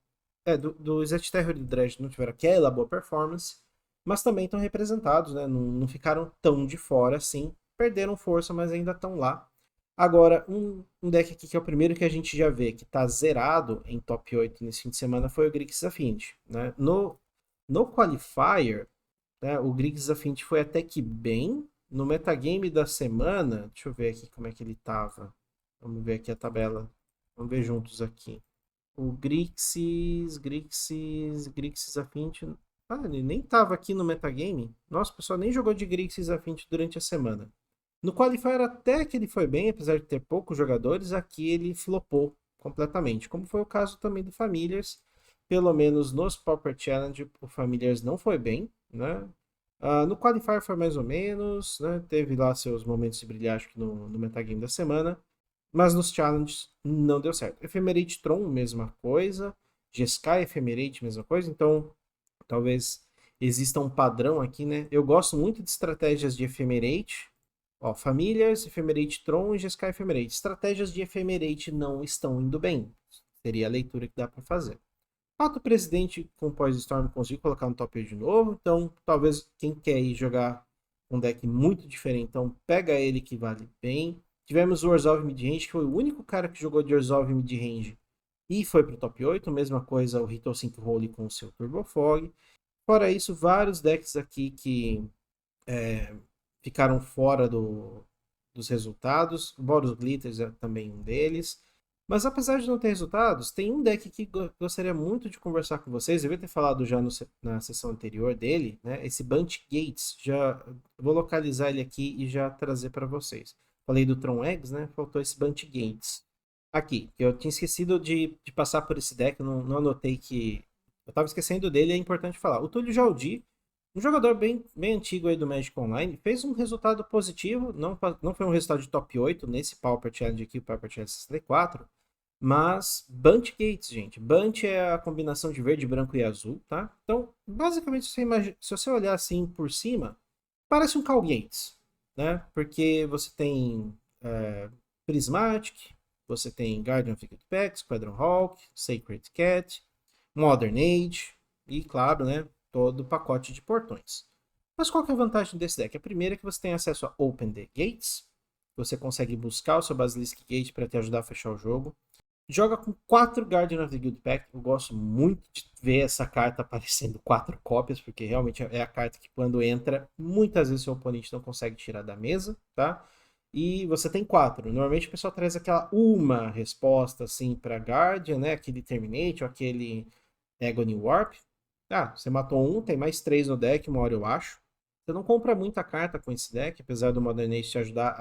do Izet Terror e do Dread não tiveram aquela boa performance, mas também estão representados, né, não ficaram tão de fora assim, perderam força, mas ainda estão lá. Agora, um deck aqui que é o primeiro que a gente já vê que está zerado em top 8 nesse fim de semana foi o Grixis Affinity, né? No Qualifier, né, o Grixis Affinity foi até que bem. No metagame da semana, deixa eu ver aqui como é que ele tava. Vamos ver aqui a tabela. Vamos ver juntos aqui. O Grixis Affinity. Ah, ele nem tava aqui no metagame. Nossa, o pessoal nem jogou de Grixis Affinity durante a semana. No Qualifier até que ele foi bem, apesar de ter poucos jogadores, aqui ele flopou completamente. Como foi o caso também do Familiars. Pelo menos nos Pauper Challenge, o Familiars não foi bem, né? No Qualifier foi mais ou menos, né? Teve lá seus momentos de brilhar, acho que no metagame da semana. Mas nos challenges não deu certo. Ephemerate Tron, mesma coisa. Jeskai Ephemerate, mesma coisa. Então, talvez exista um padrão aqui, né? Eu gosto muito de estratégias de Ephemerate. Ó, Familiars, Ephemerate Tron e Jeskai Ephemerate. Estratégias de Ephemerate não estão indo bem. Seria a leitura que dá para fazer. Fato, o presidente com Poison Storm conseguiu colocar no top 8 de novo, então talvez quem quer ir jogar um deck muito diferente, então pega ele que vale bem. Tivemos o Orzhov Midrange, que foi o único cara que jogou de Orzhov Midrange e foi pro top 8, mesma coisa o Ritual Sync Holy com o seu Turbo Fog. Fora isso, vários decks aqui que ficaram fora dos resultados, o Boros Glitters é também um deles. Mas apesar de não ter resultados, tem um deck que gostaria muito de conversar com vocês. Eu devia ter falado já na sessão anterior dele, né? Esse Bunch Gates. Já vou localizar ele aqui e já trazer para vocês. Falei do Tron Eggs, né? Faltou esse Bunch Gates. Aqui, eu tinha esquecido de passar por esse deck, não anotei que. Eu estava esquecendo dele, é importante falar. O Túlio Jaldi, um jogador bem antigo aí do Magic Online, fez um resultado positivo, não foi um resultado de top 8 nesse Pauper Challenge aqui, o Pauper Challenge 64, mas Bunch Gates, gente. Bunch é a combinação de verde, branco e azul, tá? Então, basicamente, se você olhar assim por cima, parece um Call Gates, né? Porque você tem Prismatic, você tem Guardian of the Good Pack, Squadron Hawk, Sacred Cat, Modern Age e, claro, né, todo o pacote de portões. Mas qual que é a vantagem desse deck? A primeira é que você tem acesso a Open the Gates, você consegue buscar o seu Basilisk Gate para te ajudar a fechar o jogo. Joga com 4 Guardian of the Guild Pack. Eu gosto muito de ver essa carta aparecendo 4 cópias, porque realmente é a carta que quando entra, muitas vezes seu oponente não consegue tirar da mesa, tá? E você tem 4. Normalmente o pessoal traz aquela uma resposta assim para Guardian, né? Aquele Terminate ou aquele Agony Warp. Ah, você matou um, tem mais 3 no deck, uma hora eu acho. Você não compra muita carta com esse deck, apesar do Modern Age te ajudar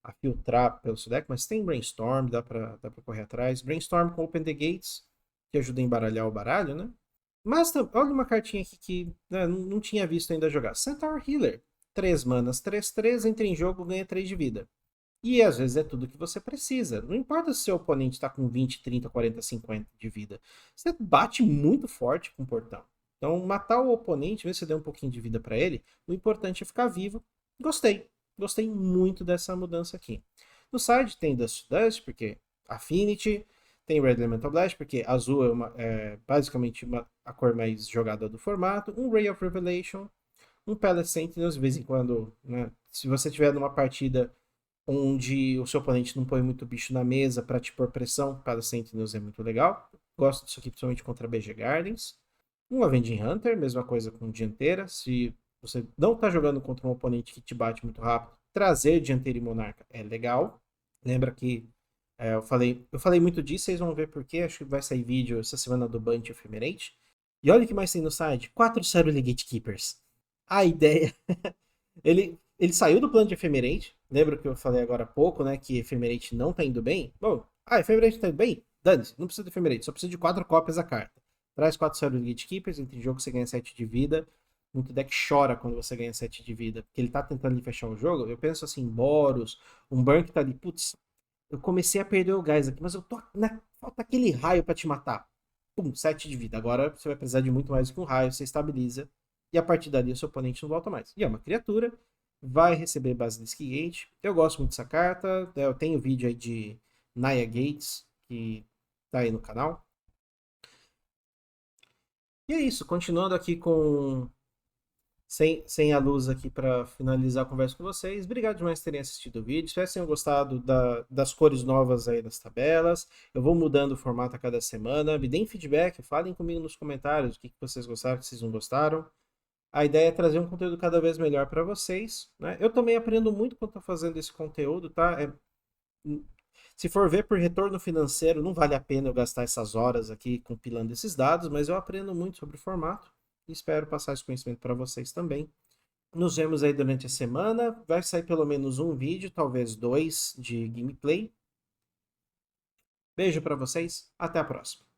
a filtrar pelo seu deck, mas tem Brainstorm, dá pra correr atrás. Brainstorm com Open the Gates, que ajuda a embaralhar o baralho, né? Mas olha uma cartinha aqui que né, não tinha visto ainda jogar. Centaur Healer. 3 manas, 3/3, entra em jogo, ganha 3 de vida. E às vezes é tudo que você precisa. Não importa se seu oponente está com 20, 30, 40, 50 de vida. Você bate muito forte com o portão. Então, matar o oponente, ver se deu um pouquinho de vida para ele, o importante é ficar vivo. Gostei. Gostei muito dessa mudança aqui. No side tem Dust to Dust, porque Affinity. Tem Red Elemental Blast, porque azul basicamente a cor mais jogada do formato. Um Ray of Revelation. Um Palace Sentinels, de vez em quando, né? Se você tiver numa partida onde o seu oponente não põe muito bicho na mesa para te pôr pressão, Palace Sentinels é muito legal. Gosto disso aqui principalmente contra BG Gardens. Um Avenging Hunter, mesma coisa com dianteira. Se você não está jogando contra um oponente que te bate muito rápido, trazer dianteira e monarca é legal. Lembra que eu falei muito disso, vocês vão ver porquê. Acho que vai sair vídeo essa semana do Bunch Ephemerate. E olha o que mais tem no site: 4 Cerule Gatekeepers. A ideia. ele saiu do plano de Ephemerate. Lembra que eu falei agora há pouco, né? Que Ephemerate não tá indo bem? Bom, Ephemerate tá indo bem? Dane-se, não precisa de Ephemerate, só precisa de 4 cópias da carta. Traz 4 Cérebros Gatekeepers, entre jogo você ganha 7 de vida. Muito deck chora quando você ganha 7 de vida, porque ele tá tentando ali fechar o jogo. Eu penso assim, Boros, um Burn que tá ali, putz, eu comecei a perder o gás aqui, mas eu tô falta aquele raio pra te matar. Pum, 7 de vida. Agora você vai precisar de muito mais do que um raio, você estabiliza. E a partir dali o seu oponente não volta mais. E é uma criatura, vai receber Basilisk Gate. Eu gosto muito dessa carta. Eu tenho vídeo aí de Naya Gates, que tá aí no canal. E é isso, continuando aqui com sem a luz aqui para finalizar a conversa com vocês. Obrigado demais por terem assistido o vídeo. Espero que tenham gostado das cores novas aí das tabelas. Eu vou mudando o formato a cada semana. Me deem feedback, falem comigo nos comentários o que vocês gostaram, o que vocês não gostaram. A ideia é trazer um conteúdo cada vez melhor para vocês, né? Eu também aprendo muito quando estou fazendo esse conteúdo, tá? Se for ver por retorno financeiro, não vale a pena eu gastar essas horas aqui compilando esses dados, mas eu aprendo muito sobre o formato e espero passar esse conhecimento para vocês também. Nos vemos aí durante a semana. Vai sair pelo menos um vídeo, talvez 2 de gameplay. Beijo para vocês, até a próxima.